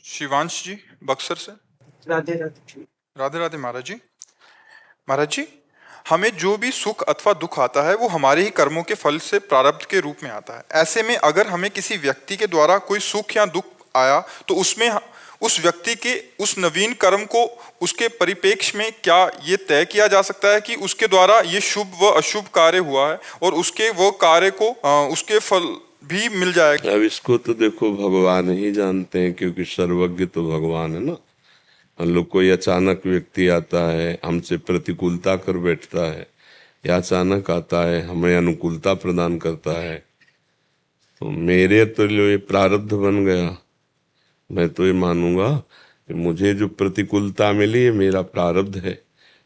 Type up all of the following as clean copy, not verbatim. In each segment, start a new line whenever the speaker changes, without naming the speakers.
शिवांश जी, बक्सर से।
राधे राधे।
राधे राधे महाराज जी। महाराज जी, हमें जो भी सुख अथवा दुख आता है वो हमारे ही कर्मों के फल से प्रारब्ध के रूप में आता है। ऐसे में अगर हमें किसी व्यक्ति के द्वारा कोई सुख या दुख आया तो उसमें उस व्यक्ति के उस नवीन कर्म को उसके परिप्रेक्ष्य में क्या ये तय किया जा सकता है कि उसके द्वारा ये शुभ व अशुभ कार्य हुआ है और उसके वो कार्य को उसके फल भी मिल जाएगा?
अब इसको तो देखो भगवान ही जानते हैं, क्योंकि सर्वज्ञ तो भगवान है ना। हम लोग कोई अचानक व्यक्ति आता है हमसे प्रतिकूलता कर बैठता है, या अचानक आता है हमें अनुकूलता प्रदान करता है, तो मेरे तो ये प्रारब्ध बन गया। मैं तो ये मानूंगा कि मुझे जो प्रतिकूलता मिली है मेरा प्रारब्ध है,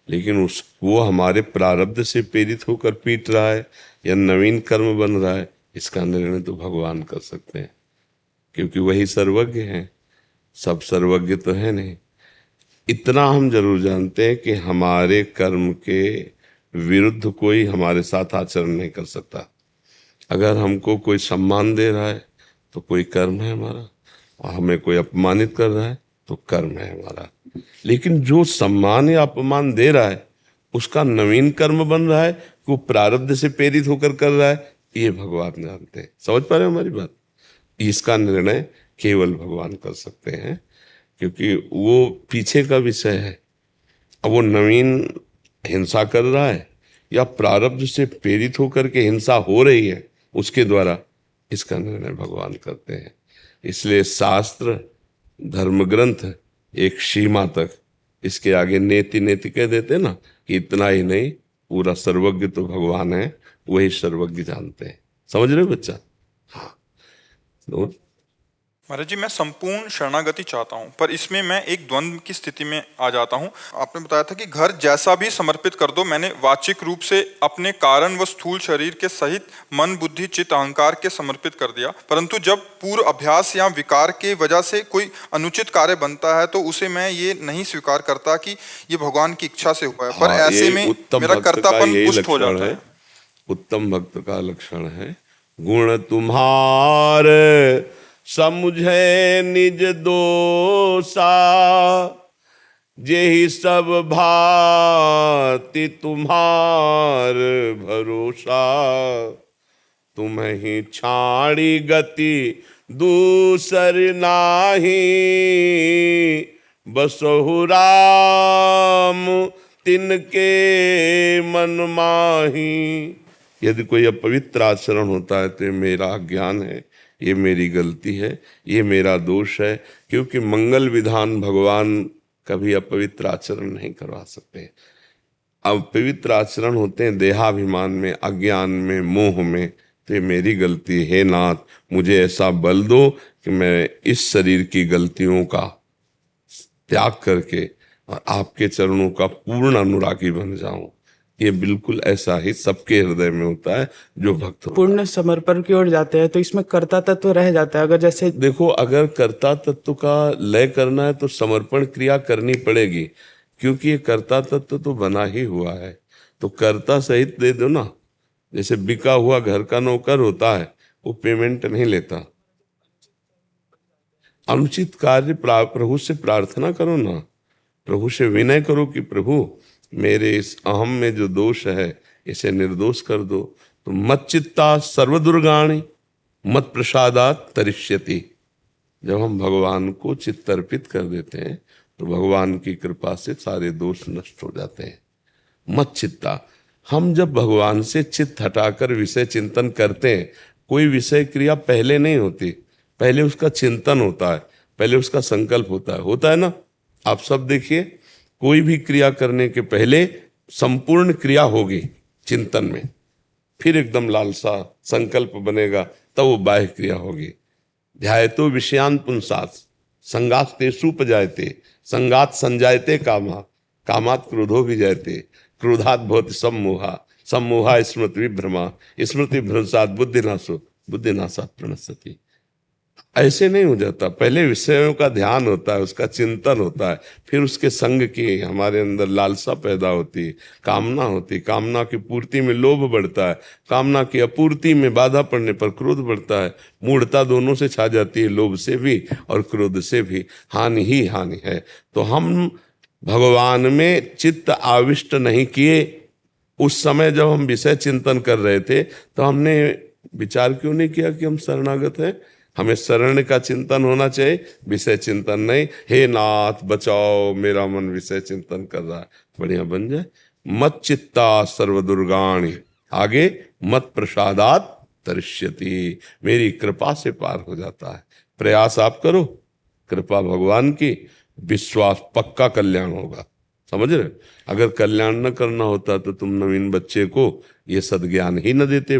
लेकिन वो हमारे प्रारब्ध से प्रेरित होकर पीट रहा है या नवीन कर्म बन रहा है, इसका निर्णय तो भगवान कर सकते हैं, क्योंकि वही सर्वज्ञ हैं। सब सर्वज्ञ तो है नहीं। इतना हम जरूर जानते हैं कि हमारे कर्म के विरुद्ध कोई हमारे साथ आचरण नहीं कर सकता। अगर हमको कोई सम्मान दे रहा है तो कोई कर्म है हमारा, और हमें कोई अपमानित कर रहा है तो कर्म है हमारा। लेकिन जो सम्मान या अपमान दे रहा है उसका नवीन कर्म बन रहा है, वो प्रारब्ध से प्रेरित होकर कर रहा है, ये भगवान जानते हैं। समझ पा रहे हो हमारी बात? इसका निर्णय केवल भगवान कर सकते हैं, क्योंकि वो पीछे का विषय है। अब वो नवीन हिंसा कर रहा है या प्रारब्ध से प्रेरित होकर के हिंसा हो रही है उसके द्वारा, इसका निर्णय भगवान करते हैं। इसलिए शास्त्र धर्म ग्रंथ एक सीमा तक, इसके आगे नेति नेति कह देते ना कि इतना ही नहीं, पूरा सर्वज्ञ तो भगवान है, वही सर्वज्ञ जानते हैं। समझ रहे हो बच्चा? हाँ। तो
महाराज जी, मैं संपूर्ण शरणागति चाहता हूँ, पर इसमें मैं एक द्वंद्व की स्थिति में आ जाता हूँ। आपने बताया था कि घर जैसा भी समर्पित कर दो, मैंने वाचिक रूप से अपने कारण व स्थूल शरीर के सहित मन बुद्धि चित्त अहंकार के समर्पित कर दिया, परंतु जब पूर्व अभ्यास या विकार के वजह से कोई अनुचित कार्य बनता है तो उसे मैं ये नहीं स्वीकार करता कि ये भगवान की इच्छा से हुआ है, पर ऐसे में मेरा कर्तापन पुष्ट हो जाता है।
उत्तम भक्त का लक्षण है, गुण तुम्हारे समुझे निज दोषा, जेहि सब भांति तुम्हार भरोसा, तुम्हि छाड़ी गति दूसर नाही, बसहु राम तिनके मन माही। यदि कोई अपवित्र आचरण होता है तो मेरा अज्ञान है, ये मेरी गलती है, ये मेरा दोष है, क्योंकि मंगल विधान भगवान कभी अपवित्र आचरण नहीं करवा सकते। अपवित्र आचरण होते हैं देहाभिमान में, अज्ञान में, मोह में, तो ये मेरी गलती है। नाथ, मुझे ऐसा बल दो कि मैं इस शरीर की गलतियों का त्याग करके और आपके चरणों का पूर्ण अनुरागी बन जाऊं। ये बिल्कुल ऐसा ही सबके हृदय में होता है जो भक्त
पूर्ण समर्पण की ओर जाते हैं तो इसमें कर्ता तत्व रह जाता है। अगर जैसे
देखो, अगर कर्ता तत्व का लय करना है तो समर्पण क्रिया करनी पड़ेगी, क्योंकि ये कर्ता तत्व तो बना ही हुआ है, तो कर्ता सहित दे दो ना। जैसे बिका हुआ घर का नौकर होता है, वो पेमेंट नहीं लेता। अनुचित कार्य प्रभु से प्रार्थना करो ना, प्रभु से विनय करो कि प्रभु मेरे इस अहम में जो दोष है इसे निर्दोष कर दो। तो मत चित्ता सर्वदुर्गाणी मत प्रसादात तरिष्यति। जब हम भगवान को चित्त अर्पित कर देते हैं तो भगवान की कृपा से सारे दोष नष्ट हो जाते हैं। मत चित्ता, हम जब भगवान से चित्त हटाकर विषय चिंतन करते हैं, कोई विषय क्रिया पहले नहीं होती, पहले उसका चिंतन होता है, पहले उसका संकल्प होता है ना। आप सब देखिए, कोई भी क्रिया करने के पहले संपूर्ण क्रिया होगी चिंतन में, फिर एकदम लालसा संकल्प बनेगा, तब वो बाह्य क्रिया होगी। ध्यायतो विषयान पुंसात् संगात तेषु उपजायते, संगात संजायते कामा, कामात क्रोधो विजायते, क्रोधात भवति सम्मोहा, सम्मोहा स्मृति विभ्रमा, स्मृति भ्रंशात् बुद्धिनाशो, बुद्धिनाशात् प्रणश्यति। ऐसे नहीं हो जाता। पहले विषयों का ध्यान होता है, उसका चिंतन होता है, फिर उसके संग की हमारे अंदर लालसा पैदा होती है, कामना होती है, कामना की पूर्ति में लोभ बढ़ता है, कामना की अपूर्ति में बाधा पड़ने पर क्रोध बढ़ता है। मूढ़ता दोनों से छा जाती है, लोभ से भी और क्रोध से भी। हानि ही हानि है। तो हम भगवान में चित्त आविष्ट नहीं किए। उस समय जब हम विषय चिंतन कर रहे थे तो हमने विचार क्यों नहीं किया कि हम शरणागत हैं? हमें शरण का चिंतन होना चाहिए, विषय चिंतन नहीं। हे नाथ बचाओ, मेरा मन विषय चिंतन कर रहा है। बढ़िया बन जाए। मत चित्ता सर्वदुर्गाणि, आगे मत प्रसादात तरिष्यति, मेरी कृपा से पार हो जाता है। प्रयास आप करो, कृपा भगवान की, विश्वास, पक्का कल्याण होगा। समझ रहे? अगर कल्याण न करना होता तो तुम नवीन बच्चे को ये सद्ज्ञान ही न देते।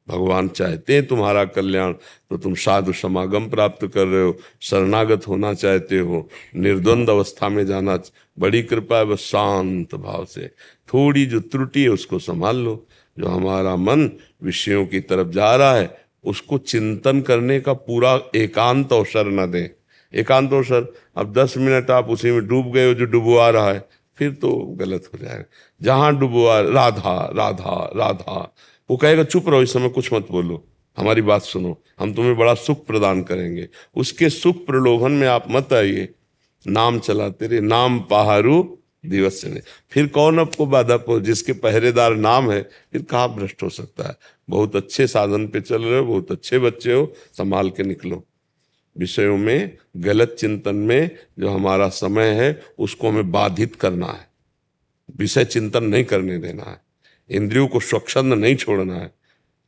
भगवान चाहते हैं तुम्हारा कल्याण, तो तुम साधु समागम प्राप्त कर रहे हो, शरणागत होना चाहते हो, निर्द्वंद अवस्था में जाना। बड़ी कृपा है। बस शांत भाव से थोड़ी जो त्रुटि है उसको संभाल लो। जो हमारा मन विषयों की तरफ जा रहा है उसको चिंतन करने का पूरा एकांत अवसर न दें। एकांत अवसर, अब 10 मिनट आप उसी में डूब गए हो जो डुबवा रहा है, फिर तो गलत हो जाएगा। जहां डुबवा राधा राधा राधा, वो कहेगा चुप रहो, इस समय कुछ मत बोलो, हमारी बात सुनो, हम तुम्हें बड़ा सुख प्रदान करेंगे। उसके सुख प्रलोभन में आप मत आइए। नाम चलाते रहे, नाम पहारू दिवस से। फिर कौन आपको बाधा पहुंच, जिसके पहरेदार नाम है, फिर कहाँ भ्रष्ट हो सकता है। बहुत अच्छे साधन पे चल रहे हो, बहुत अच्छे बच्चे हो, संभाल के निकलो। विषयों में, गलत चिंतन में जो हमारा समय है उसको हमें बाधित करना है। विषय चिंतन नहीं करने देना है, इंद्रियों को स्वच्छंद नहीं छोड़ना है।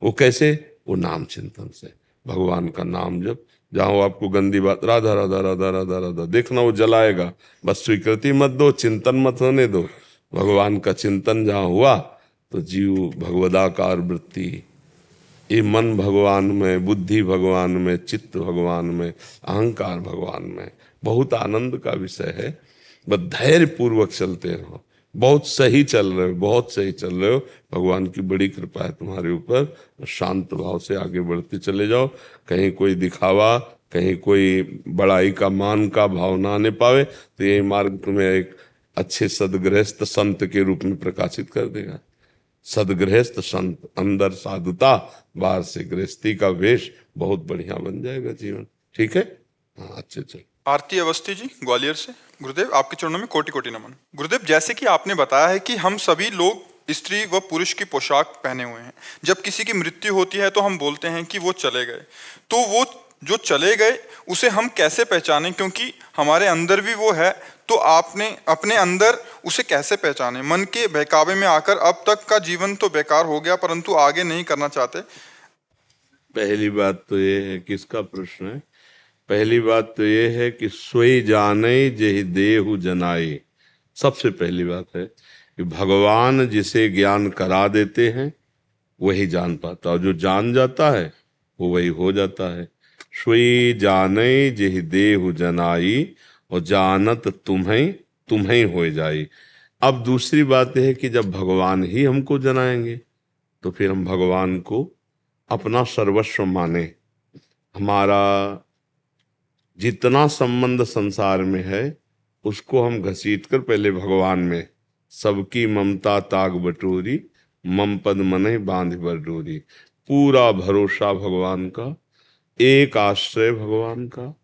वो कैसे? वो नाम चिंतन से, भगवान का नाम जब। जहां आपको गंदी बात, राधा राधा राधा राधा राधा, देखना वो जलाएगा। बस स्वीकृति मत दो, चिंतन मत होने दो। भगवान का चिंतन जहां हुआ तो जीव भगवदाकार वृत्ति, ये मन भगवान में, बुद्धि भगवान में, चित्त भगवान में, अहंकार भगवान में, बहुत आनंद का विषय है। बस धैर्य पूर्वक चलते रहो। बहुत सही चल रहे हो, बहुत सही चल रहे हो। भगवान की बड़ी कृपा है तुम्हारे ऊपर। शांत भाव से आगे बढ़ते चले जाओ। कहीं कोई दिखावा, कहीं कोई बड़ाई का, मान का भाव ना आने पावे, तो यही मार्ग तुम्हें एक अच्छे सदगृहस्थ संत के रूप में प्रकाशित कर देगा। सदगृहस्थ संत, अंदर साधुता, बाहर से गृहस्थी का वेश, बहुत बढ़िया बन जाएगा जीवन। ठीक है? हाँ, अच्छे चल।
आरती अवस्थी जी ग्वालियर से। गुरुदेव, आपके चरणों में कोटि कोटि नमन। गुरुदेव, जैसे कि आपने बताया है कि हम सभी लोग स्त्री व पुरुष की पोशाक पहने हुए हैं। जब किसी की मृत्यु होती है तो हम बोलते हैं कि वो चले गए। तो वो जो चले गए उसे हम कैसे पहचानें, क्योंकि हमारे अंदर भी वो है, तो आपने अपने अंदर उसे कैसे पहचाने? मन के बहकावे में आकर अब तक का जीवन तो बेकार हो गया, परंतु आगे नहीं करना चाहते।
पहली बात तो ये है, किसका प्रश्न है? पहली बात तो ये है कि सोई जाने जेहि देहु जनाए। सबसे पहली बात है कि भगवान जिसे ज्ञान करा देते हैं वही जान पाता, और जो जान जाता है वो वही हो जाता है। सोई जाने जेहि देहु जनाई, और जानत तुम्हें तुम्हें हो जाई। अब दूसरी बात यह है कि जब भगवान ही हमको जनाएंगे तो फिर हम भगवान को अपना सर्वस्व माने। हमारा जितना संबंध संसार में है उसको हम घसीट कर पहले भगवान में, सबकी ममता ताग बटोरी, मम पद मने बांध बर डोरी। पूरा भरोसा भगवान का, एक आश्रय भगवान का,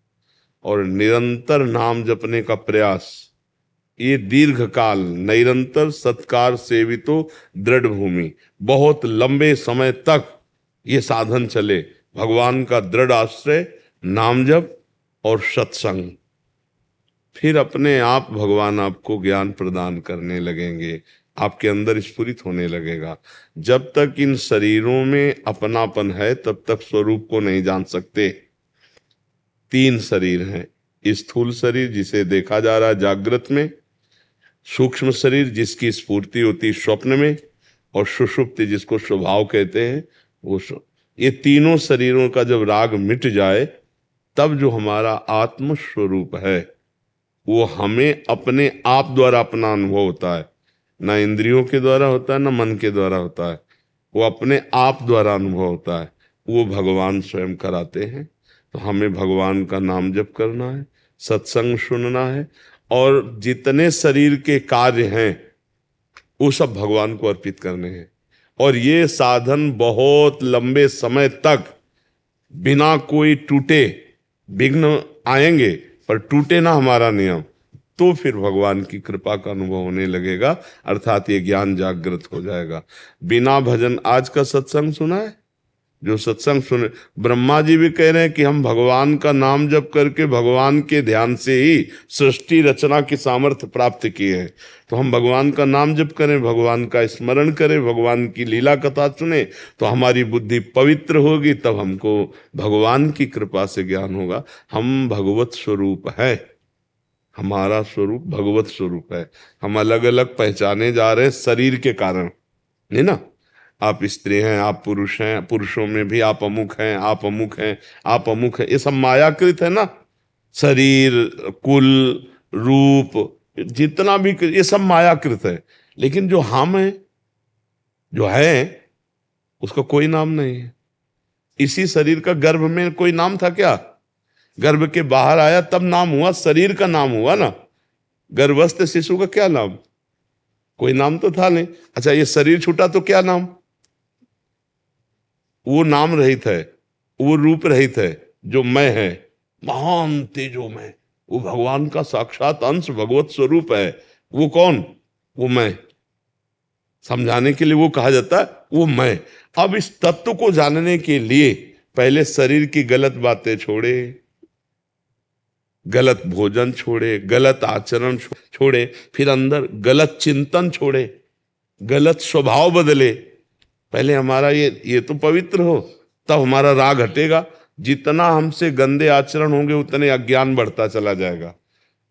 और निरंतर नाम जपने का प्रयास। ये दीर्घ काल निरंतर सत्कार सेवितो दृढ़ भूमि, बहुत लंबे समय तक ये साधन चले। भगवान का दृढ़ आश्रय, नाम जप और सत्संग। फिर अपने आप भगवान आपको ज्ञान प्रदान करने लगेंगे, आपके अंदर स्फुरित होने लगेगा। जब तक इन शरीरों में अपनापन है तब तक स्वरूप को नहीं जान सकते। 3 शरीर हैं, स्थूल शरीर जिसे देखा जा रहा है जागृत में, सूक्ष्म शरीर जिसकी स्फूर्ति होती स्वप्न में, और सुषुप्ति जिसको स्वभाव कहते हैं वो। ये तीनों शरीरों का जब राग मिट जाए तब जो हमारा आत्म स्वरूप है वो हमें अपने आप द्वारा अपना अनुभव होता है। ना इंद्रियों के द्वारा होता है, ना मन के द्वारा होता है, वो अपने आप द्वारा अनुभव होता है। वो भगवान स्वयं कराते हैं। तो हमें भगवान का नाम जप करना है, सत्संग सुनना है, और जितने शरीर के कार्य हैं वो सब भगवान को अर्पित करने हैं। और ये साधन बहुत लंबे समय तक बिना कोई टूटे, विघ्न आएंगे पर टूटे ना हमारा नियम, तो फिर भगवान की कृपा का अनुभव होने लगेगा, अर्थात ये ज्ञान जागृत हो जाएगा। बिना भजन, आज का सत्संग सुना है? जो सत्संग सुने, ब्रह्मा जी भी कह रहे हैं कि हम भगवान का नाम जप करके भगवान के ध्यान से ही सृष्टि रचना की सामर्थ्य प्राप्त किए हैं। तो हम भगवान का नाम जप करें, भगवान का स्मरण करें, भगवान की लीला कथा सुने, तो हमारी बुद्धि पवित्र होगी, तब हमको भगवान की कृपा से ज्ञान होगा। हम भगवत स्वरूप है, हमारा स्वरूप भगवत स्वरूप है। हम अलग अलग पहचाने जा रहे हैं शरीर के कारण, नहीं ना। आप स्त्री हैं, आप पुरुष हैं, पुरुषों में भी आप अमुक हैं, आप अमुक हैं, आप अमुक हैं, ये सब मायाकृत है ना। शरीर, कुल, रूप, जितना भी ये सब मायाकृत है। लेकिन जो हम है, जो है, उसका कोई नाम नहीं है। इसी शरीर का गर्भ में कोई नाम था क्या? गर्भ के बाहर आया तब नाम हुआ, शरीर का नाम हुआ ना। गर्भस्थ शिशु का क्या नाम? कोई नाम तो था नहीं। अच्छा, ये शरीर छूटा तो क्या नाम? वो नाम रहित है, वो रूप रहित है। जो मैं है, महान तेजो मैं, वो भगवान का साक्षात अंश, भगवत स्वरूप है। वो कौन? वो मैं। समझाने के लिए वो कहा जाता है वो मैं। अब इस तत्व को जानने के लिए पहले शरीर की गलत बातें छोड़े, गलत भोजन छोड़े, गलत आचरण छोड़े, फिर अंदर गलत चिंतन छोड़े, गलत स्वभाव बदले। पहले हमारा ये तो पवित्र हो, तब हमारा राग हटेगा। जितना हमसे गंदे आचरण होंगे उतने अज्ञान बढ़ता चला जाएगा,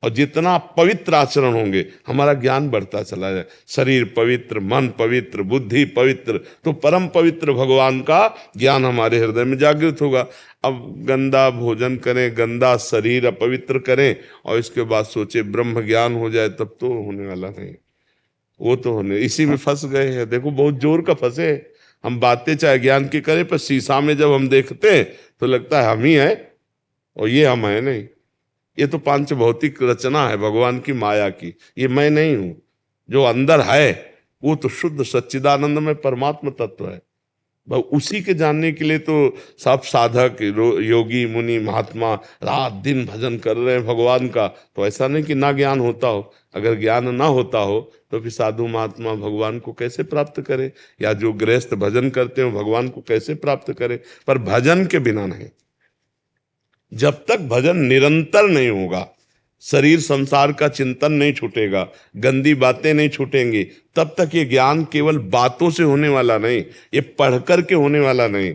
और जितना पवित्र आचरण होंगे हमारा ज्ञान बढ़ता चला जाएगा। शरीर पवित्र, मन पवित्र, बुद्धि पवित्र, तो परम पवित्र भगवान का ज्ञान हमारे हृदय में जागृत होगा। अब गंदा भोजन करें, गंदा शरीर अपवित्र करें, और इसके बाद सोचे ब्रह्म ज्ञान हो जाए, तब तो होने वाला नहीं। वो तो होने, इसी में फंस गए हैं। देखो, बहुत जोर का फंसे। हम बातें चाहे ज्ञान की करें, पर शीशा में जब हम देखते हैं तो लगता है हम ही है, और ये हम है नहीं। ये तो पांच भौतिक रचना है भगवान की माया की, ये मैं नहीं हूं। जो अंदर है वो तो शुद्ध सच्चिदानंद में परमात्मा तत्व है। उसी के जानने के लिए तो सब साधक, योगी, मुनि, महात्मा रात दिन भजन कर रहे हैं भगवान का। तो ऐसा नहीं कि ना ज्ञान होता हो। अगर ज्ञान ना होता हो तो फिर साधु महात्मा भगवान को कैसे प्राप्त करे, या जो गृहस्थ भजन करते हो भगवान को कैसे प्राप्त करे? पर भजन के बिना नहीं। जब तक भजन निरंतर नहीं होगा, शरीर संसार का चिंतन नहीं छूटेगा, गंदी बातें नहीं छूटेंगी, तब तक ये ज्ञान केवल बातों से होने वाला नहीं, ये पढ़कर के होने वाला नहीं।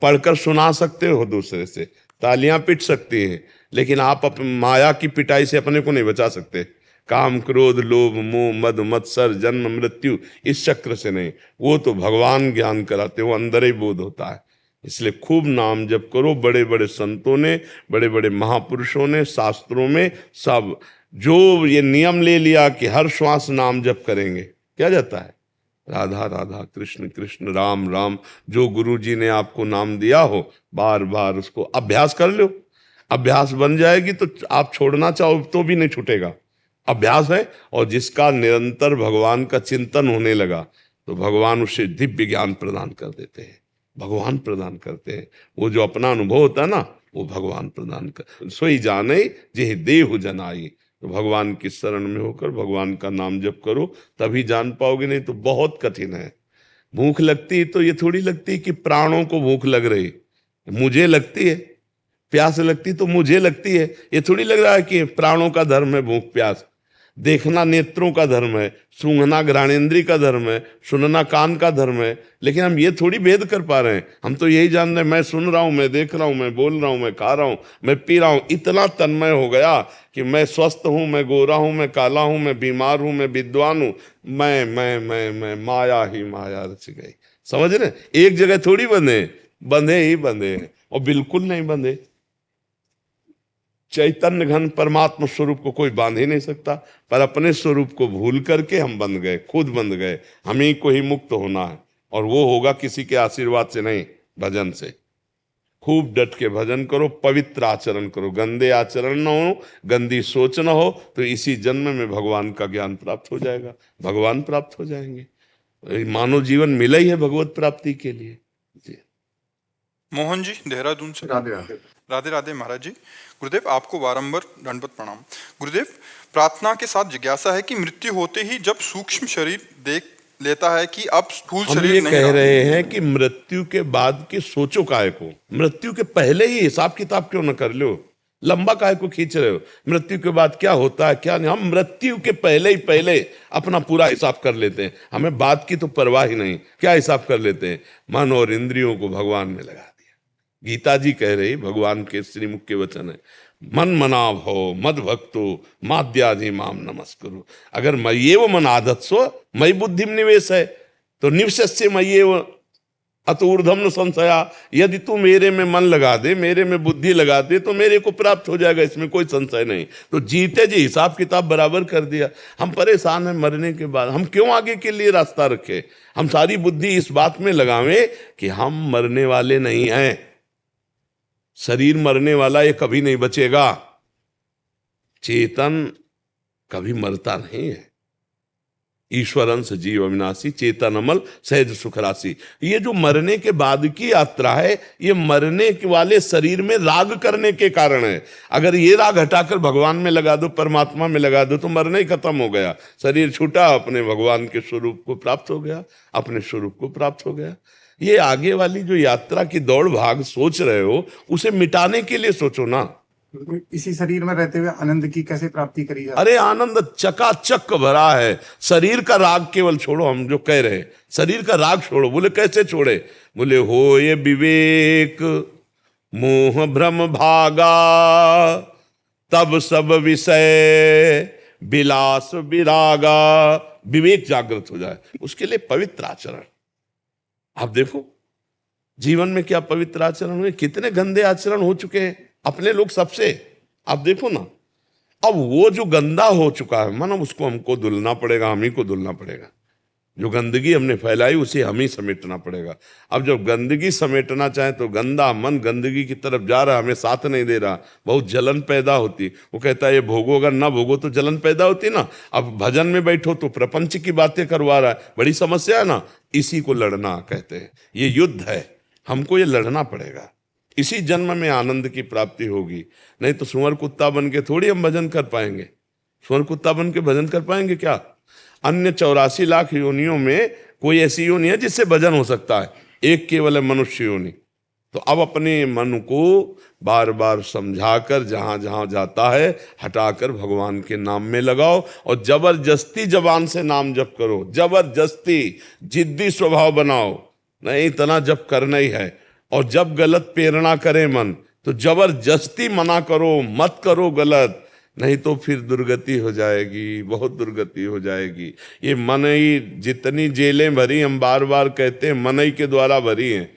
पढ़कर सुना सकते हो दूसरे से, तालियां पिट सकती हैं, लेकिन आप माया की पिटाई से अपने को नहीं बचा सकते। काम, क्रोध, लोभ, मोह, मद, मत्सर, जन्म, मृत्यु, इस चक्र से नहीं। वो तो भगवान ज्ञान कराते, वो अंदर ही बोध होता है। इसलिए खूब नाम जप करो। बड़े बड़े संतों ने, बड़े बड़े महापुरुषों ने, शास्त्रों में सब जो ये नियम ले लिया कि हर श्वास नाम जप करेंगे, क्या जाता है? राधा राधा, कृष्ण कृष्ण, राम राम। जो गुरु जी ने आपको नाम दिया हो, बार बार उसको अभ्यास कर लो। अभ्यास बन जाएगी तो आप छोड़ना चाहो तो भी नहीं छूटेगा। अभ्यास है, और जिसका निरंतर भगवान का चिंतन होने लगा तो भगवान उसे दिव्य ज्ञान प्रदान कर देते हैं, भगवान प्रदान करते हैं। वो जो अपना अनुभव होता है ना, वो भगवान प्रदान कर। सोई जाने जे देहु जनाई। तो भगवान की शरण में होकर भगवान का नाम जप करो, तभी जान पाओगे, नहीं तो बहुत कठिन है। भूख लगती तो ये थोड़ी लगती कि प्राणों को भूख लग रही, मुझे लगती है। प्यास लगती तो मुझे लगती है, ये थोड़ी लग रहा है कि प्राणों का धर्म है भूख प्यास। देखना नेत्रों का धर्म है, सूंघना घ्राणेंद्रिय का धर्म है, सुनना कान का धर्म है। लेकिन हम ये थोड़ी भेद कर पा रहे हैं। हम तो यही जान रहे हैं, मैं सुन रहा हूं, मैं देख रहा हूं, मैं बोल रहा हूं, मैं खा रहा हूं, मैं पी रहा हूं। इतना तन्मय हो गया कि मैं स्वस्थ हूं, मैं गोरा हूं, मैं काला हूं, मैं बीमार हूं, मैं विद्वान हूं। मैं माया ही माया रच गई। समझ रहे? एक जगह थोड़ी बंधे, बंधे ही बंधे हैं, और बिल्कुल नहीं बंधे। चैतन्य घन परमात्मा स्वरूप को कोई बांध ही नहीं सकता, पर अपने स्वरूप को भूल करके हम बंध गए, खुद बंध गए। हम ही को ही मुक्त होना है, और वो होगा किसी के आशीर्वाद से नहीं, भजन से। खूब डट के भजन करो, पवित्र आचरण करो, गंदे आचरण न हो, गंदी सोच न हो, तो इसी जन्म में भगवान का ज्ञान प्राप्त हो जाएगा, भगवान प्राप्त हो जाएंगे। मानव जीवन मिला ही है भगवत प्राप्ति के लिए। जी
मोहन जी देहरादून से।
राधे राधे।
राधे राधे महाराज जी। गुरुदेव आपको बारंबार दंडवत प्रणाम। गुरुदेव, प्रार्थना के साथ जिज्ञासा है कि मृत्यु होते ही जब सूक्ष्म शरीर देख लेता है कि अब स्थूल
हम
शरीर
ये
नहीं
कह
रहा।
रहे हैं कि मृत्यु के बाद के सोचो काय को, मृत्यु के पहले ही हिसाब किताब क्यों न कर लो, लंबा काय को खींच रहे हो, मृत्यु के बाद क्या होता है क्या नहीं। हम मृत्यु के पहले अपना पूरा हिसाब कर लेते हैं, हमें बात की तो परवाह ही नहीं। क्या हिसाब कर लेते हैं? मन और इंद्रियों को भगवान में लगा दिया। गीता जी कह रही, भगवान के श्रीमुख के वचन है, मन मना भव मद भक्तो माद्याधि माम नमस्करो। अगर मय्येव मन आधत्सो मयि बुद्धिम निवेश है, तो निवशस्य मय्येव अत ऊर्ध्वम न संशया। यदि तू मेरे में मन लगा दे, मेरे में बुद्धि लगा दे, तो मेरे को प्राप्त हो जाएगा, इसमें कोई संशय नहीं। तो जीते जी हिसाब किताब बराबर कर दिया। हम परेशान हैं मरने के बाद, हम क्यों आगे के लिए रास्ता रखे? हम सारी बुद्धि इस बात में लगावें कि हम मरने वाले नहीं हैं, शरीर मरने वाला ये कभी नहीं बचेगा, चेतन कभी मरता नहीं है। ईश्वर अंश जीव अविनाशी, चेतन अमल सहज सुख राशि। ये जो मरने के बाद की यात्रा है, ये मरने के वाले शरीर में राग करने के कारण है। अगर ये राग हटाकर भगवान में लगा दो, परमात्मा में लगा दो, तो मरना ही खत्म हो गया, शरीर छूटा, अपने भगवान के स्वरूप को प्राप्त हो गया, अपने स्वरूप को प्राप्त हो गया। ये आगे वाली जो यात्रा की दौड़ भाग सोच रहे हो, उसे मिटाने के लिए सोचो ना।
इसी शरीर में रहते हुए आनंद की कैसे प्राप्ति करी जाए?
अरे आनंद चकाचक भरा है। शरीर का राग केवल छोड़ो, हम जो कह रहे हैं शरीर का राग छोड़ो। बोले कैसे छोड़े? बोले हो ये विवेक मोह भ्रम भागा, तब सब विषय विलास विरागा। विवेक जागृत हो जाए, उसके लिए पवित्र आचरण। आप देखो जीवन में क्या पवित्र आचरण हुए, कितने गंदे आचरण हो चुके हैं अपने लोग सबसे। आप देखो ना, अब वो जो गंदा हो चुका है मन, उसको हमको धुलना पड़ेगा, हम ही को धुलना पड़ेगा। जो गंदगी हमने फैलाई उसे हम ही समेटना पड़ेगा। अब जब गंदगी समेटना चाहे तो गंदा मन गंदगी की तरफ जा रहा, हमें साथ नहीं दे रहा, बहुत जलन पैदा होती। वो कहता है ये भोगो, अगर ना भोगो तो जलन पैदा होती ना। अब भजन में बैठो तो प्रपंच की बातें करवा रहा है, बड़ी समस्या है ना। इसी को लड़ना कहते हैं, ये युद्ध है, हमको ये लड़ना पड़ेगा। इसी जन्म में आनंद की प्राप्ति होगी, नहीं तो सुअर कुत्ता बन के थोड़ी हम भजन कर पाएंगे। सुअर कुत्ता बन के भजन कर पाएंगे क्या? अन्य 84 लाख योनियों में कोई ऐसी योनि है जिससे भजन हो सकता है, एक केवल है मनुष्य योनि। तो अब अपने मन को बार बार समझाकर जहां जहां जाता है हटाकर भगवान के नाम में लगाओ, और जबरदस्ती जबान से नाम जप करो, जबरदस्ती जिद्दी स्वभाव बनाओ। नहीं, इतना जप करना ही है। और जब गलत प्रेरणा करे मन, तो जबरदस्ती मना करो, मत करो गलत, नहीं तो फिर दुर्गति हो जाएगी, बहुत दुर्गति हो जाएगी। ये मन ही, जितनी जेलें भरी, हम बार बार कहते हैं मन ही के द्वारा भरी हैं।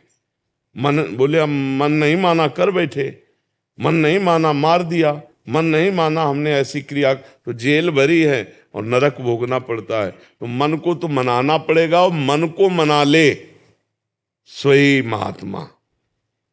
मन बोले हम मन नहीं माना कर बैठे, मन नहीं माना मार दिया, मन नहीं माना हमने ऐसी क्रिया, तो जेल भरी है और नरक भोगना पड़ता है। तो मन को तो मनाना पड़ेगा, और मन को मना ले सोई महात्मा।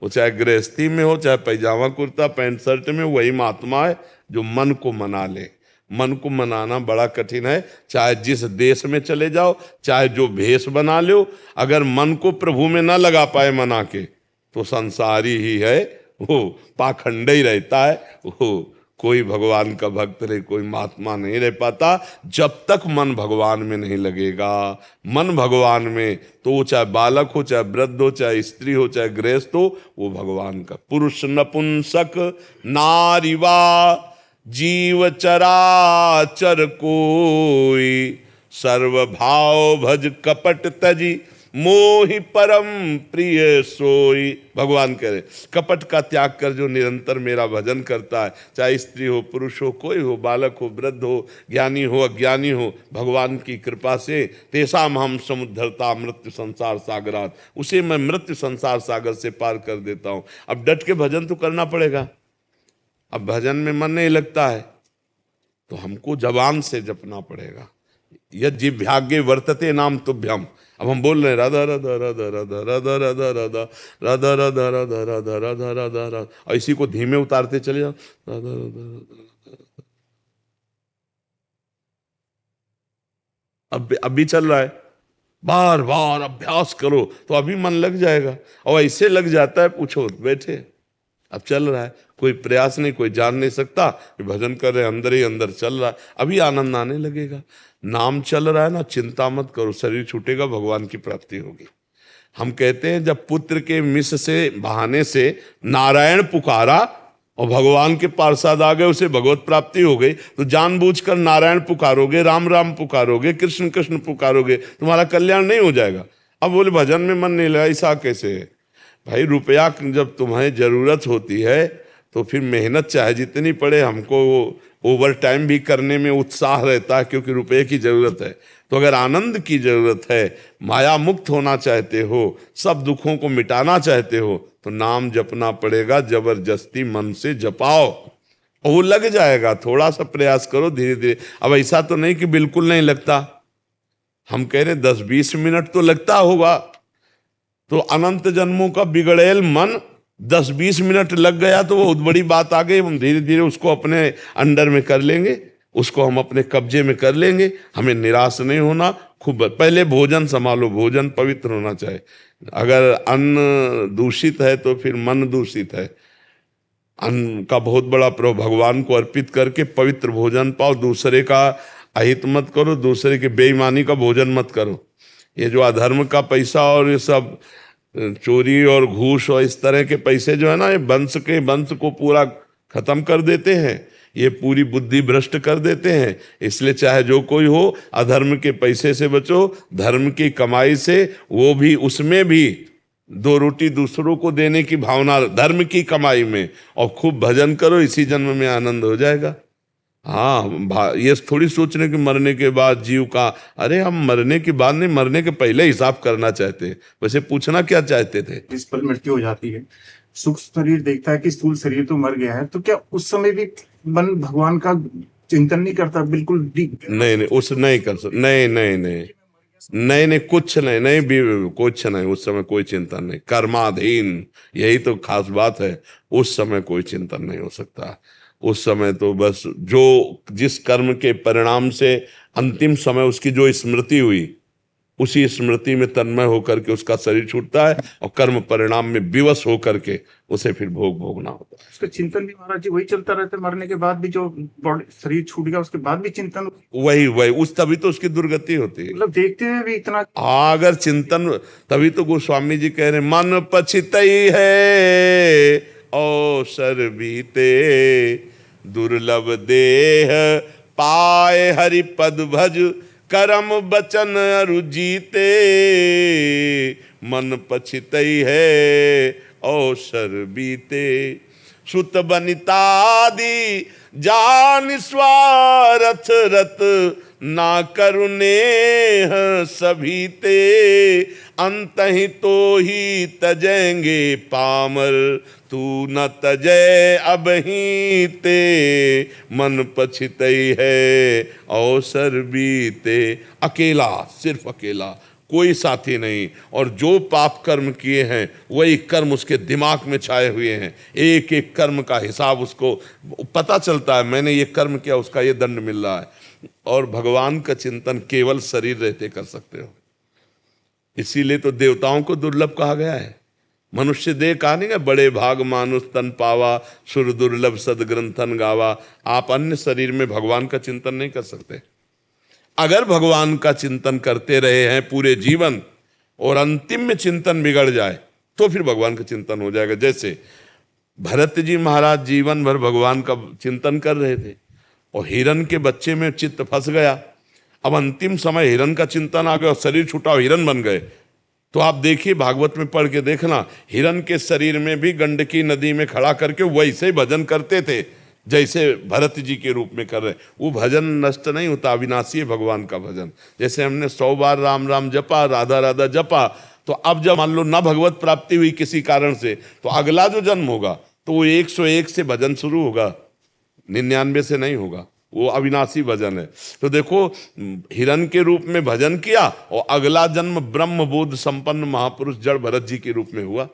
वो चाहे गृहस्थी में हो, चाहे पैजामा कुर्ता पैंट शर्ट में, वही महात्मा है जो मन को मना ले। मन को मनाना बड़ा कठिन है, चाहे जिस देश में चले जाओ, चाहे जो भेष बना लो, अगर मन को प्रभु में ना लगा पाए मना के, तो संसारी ही है, वो पाखंड ही रहता है, वो कोई भगवान का भक्त नहीं, कोई महात्मा नहीं रह पाता जब तक मन भगवान में नहीं लगेगा। मन भगवान में, तो वो चाहे बालक हो, चाहे वृद्ध हो, चाहे स्त्री हो, चाहे गृहस्थ हो, वो भगवान का। पुरुष नपुंसक नारीवा जीव चराचर कोई, सर्वभाव भज कपट तजी मोहि परम प्रिय सोई। भगवान कह रहे कपट का त्याग कर जो निरंतर मेरा भजन करता है, चाहे स्त्री हो, पुरुष हो, कोई हो, बालक हो, वृद्ध हो, ज्ञानी हो, अज्ञानी हो, भगवान की कृपा से तेसाम हम समुद्धरता मृत्यु संसार सागरात, उसे मैं मृत्यु संसार सागर से पार कर देता हूं। अब डट के भजन तो करना पड़ेगा। अब भजन में मन नहीं लगता है तो हमको जबान से जपना पड़ेगा, यज्जिभ्यागे वर्तते नाम तुभ्यम। अब हम बोल रहे हैं राधा राधा राधा राधा राधा राधा राधा राधा राधा राधा राधा राधा राधा राधा, और इसी को धीमे उतारते चले जाओ, राधा राधा राधा। अब भी चल रहा है, बार बार अभ्यास करो तो अभी मन लग जाएगा, और ऐसे लग जाता है पूछो बैठे। अब चल रहा है, कोई प्रयास नहीं, कोई जान नहीं सकता, भजन कर रहे अंदर ही अंदर चल रहा है, अभी आनंद आने लगेगा। नाम चल रहा है ना, चिंता मत करो, शरीर छूटेगा, भगवान की प्राप्ति होगी। हम कहते हैं जब पुत्र के मिस से बहाने से नारायण पुकारा और भगवान के पार्षद आ गए, उसे भगवत प्राप्ति हो गई, तो जानबूझकर नारायण पुकारोगे, राम राम पुकारोगे, कृष्ण कृष्ण पुकारोगे, तुम्हारा कल्याण नहीं हो जाएगा। अब बोले भजन में मन नहीं लगा, ऐसा कैसे है भाई? रुपया जब तुम्हें जरूरत होती है तो फिर मेहनत चाहे जितनी पड़े, हमको ओवर टाइम भी करने में उत्साह रहता है, क्योंकि रुपये की जरूरत है। तो अगर आनंद की जरूरत है, माया मुक्त होना चाहते हो, सब दुखों को मिटाना चाहते हो, तो नाम जपना पड़ेगा, जबरदस्ती मन से जपाओ और वो लग जाएगा। थोड़ा सा प्रयास करो धीरे धीरे। अब ऐसा तो नहीं कि बिल्कुल नहीं लगता, हम कह रहे 10-20 मिनट तो लगता होगा। तो अनंत जन्मों का बिगड़ेल मन 10-20 मिनट लग गया तो वो बहुत बड़ी बात आ गई। हम धीरे धीरे उसको अपने अंडर में कर लेंगे, उसको हम अपने कब्जे में कर लेंगे। हमें निराश नहीं होना। खूब पहले भोजन संभालो, भोजन पवित्र होना चाहिए। अगर अन्न दूषित है तो फिर मन दूषित है। अन्न का बहुत बड़ा प्रभाव, भगवान को अर्पित करके पवित्र भोजन पाओ। दूसरे का अहित मत करो, दूसरे के बेईमानी का भोजन मत करो। ये जो अधर्म का पैसा और ये सब चोरी और घूस और इस तरह के पैसे जो है ना, ये वंश को पूरा खत्म कर देते हैं, ये पूरी बुद्धि भ्रष्ट कर देते हैं। इसलिए चाहे जो कोई हो, अधर्म के पैसे से बचो, धर्म की कमाई से, वो भी उसमें भी 2 रोटी दूसरों को देने की भावना, धर्म की कमाई में, और खूब भजन करो, इसी जन्म में आनंद हो जाएगा। हाँ, ये थोड़ी सोचने कि मरने के बाद जीव का, अरे हम मरने के बाद नहीं, मरने के पहले हिसाब करना चाहते हैं। वैसे पूछना क्या चाहते थे?
जिस पर मृत्यु हो जाती है, सूक्ष्म शरीर देखता है कि स्थूल शरीर तो मर गया है, तो क्या उस समय भी मन भगवान का चिंतन नहीं करता? बिल्कुल
नहीं, उस नहीं कर सकते। नहीं, कुछ नहीं, कुछ नहीं, उस समय कोई चिंतन नहीं, कर्माधीन। यही तो खास बात है, उस समय कोई चिंतन नहीं हो सकता। उस समय तो बस जो जिस कर्म के परिणाम से अंतिम समय उसकी जो स्मृति हुई, उसी स्मृति में तन्मय होकर के उसका शरीर छूटता है, और कर्म परिणाम में विवश होकर के उसे फिर भोगना होता है।
उसका चिंतन भी महाराज जी वही चलता रहता है, मरने के बाद भी, जो बॉडी शरीर छूट गया उसके बाद भी चिंतन
वही उस, तभी तो उसकी दुर्गति होती है।
मतलब देखते हुए भी इतना।
अगर चिंतन, तभी तो गोस्वामी जी कह रहे मन पछितई है अवसर बीते, दुर्लभ देह पाए हरि पद भज, करम बचन अरु जीते। मन पछितई है अवसर बीते, सुत बनितादि जान स्वारथ रत, ना करुणे सभी ते, अंतहि तो ही तजेंगे पामर, तू न तजय अब ही ते। मन पछितई है अवसर बीते। अकेला, सिर्फ अकेला, कोई साथी नहीं। और जो पाप कर्म किए हैं वही कर्म उसके दिमाग में छाए हुए हैं। एक एक कर्म का हिसाब उसको पता चलता है, मैंने ये कर्म किया, उसका ये दंड मिल रहा है। और भगवान का चिंतन केवल शरीर रहते कर सकते हो। इसीलिए तो देवताओं को दुर्लभ कहा गया है। मनुष्य देह कहा नहीं है, बड़े भाग मानुष तन पावा, सुर दुर्लभ सदग्रंथन गावा। आप अन्य शरीर में भगवान का चिंतन नहीं कर सकते। अगर भगवान का चिंतन करते रहे हैं पूरे जीवन और अंतिम में चिंतन बिगड़ जाए तो फिर भगवान का चिंतन हो जाएगा। जैसे भरत जी महाराज जीवन भर भगवान का चिंतन कर रहे थे और हिरण के बच्चे में चित्त फंस गया। अब अंतिम समय हिरण का चिंतन आ गया और शरीर छूटा और हिरण बन गए। तो आप देखिए, भागवत में पढ़ के देखना, हिरण के शरीर में भी गंडकी नदी में खड़ा करके वैसे भजन करते थे जैसे भरत जी के रूप में कर रहे। वो भजन नष्ट नहीं होता, अविनाशी है भगवान का भजन। जैसे हमने 100 बार राम राम जपा, राधा राधा जपा, तो अब जब मान लो ना भगवत प्राप्ति हुई किसी कारण से, तो अगला जो जन्म होगा तो वो 101 से भजन शुरू होगा, 99 से नहीं होगा। वो अविनाशी भजन है। तो देखो, हिरण के रूप में भजन किया और अगला जन्म ब्रह्म बोध संपन्न महापुरुष जड़ भरत जी के रूप में हुआ।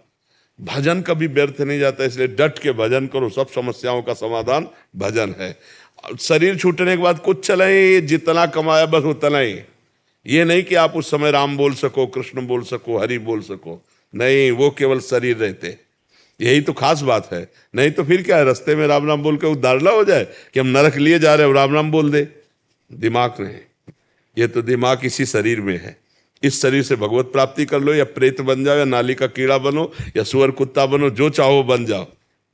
भजन कभी व्यर्थ नहीं जाता, इसलिए डट के भजन करो, सब समस्याओं का समाधान भजन है। शरीर छूटने के बाद कुछ चले, जितना कमाया बस उतना ही। ये नहीं कि आप उस समय राम बोल सको, कृष्ण बोल सको, हरि बोल सको, नहीं, वो केवल शरीर रहते। यही तो खास बात है। नहीं तो फिर क्या है, रास्ते में राम राम बोल के उद्धार ना हो जाए कि हम नरक लिए जा रहे हैं, राम राम बोल दे। दिमाग नहीं, ये तो दिमाग इसी शरीर में है। इस शरीर से भगवत प्राप्ति कर लो, या प्रेत बन जाओ, या नाली का कीड़ा बनो, या सुअर कुत्ता बनो, जो चाहो बन जाओ,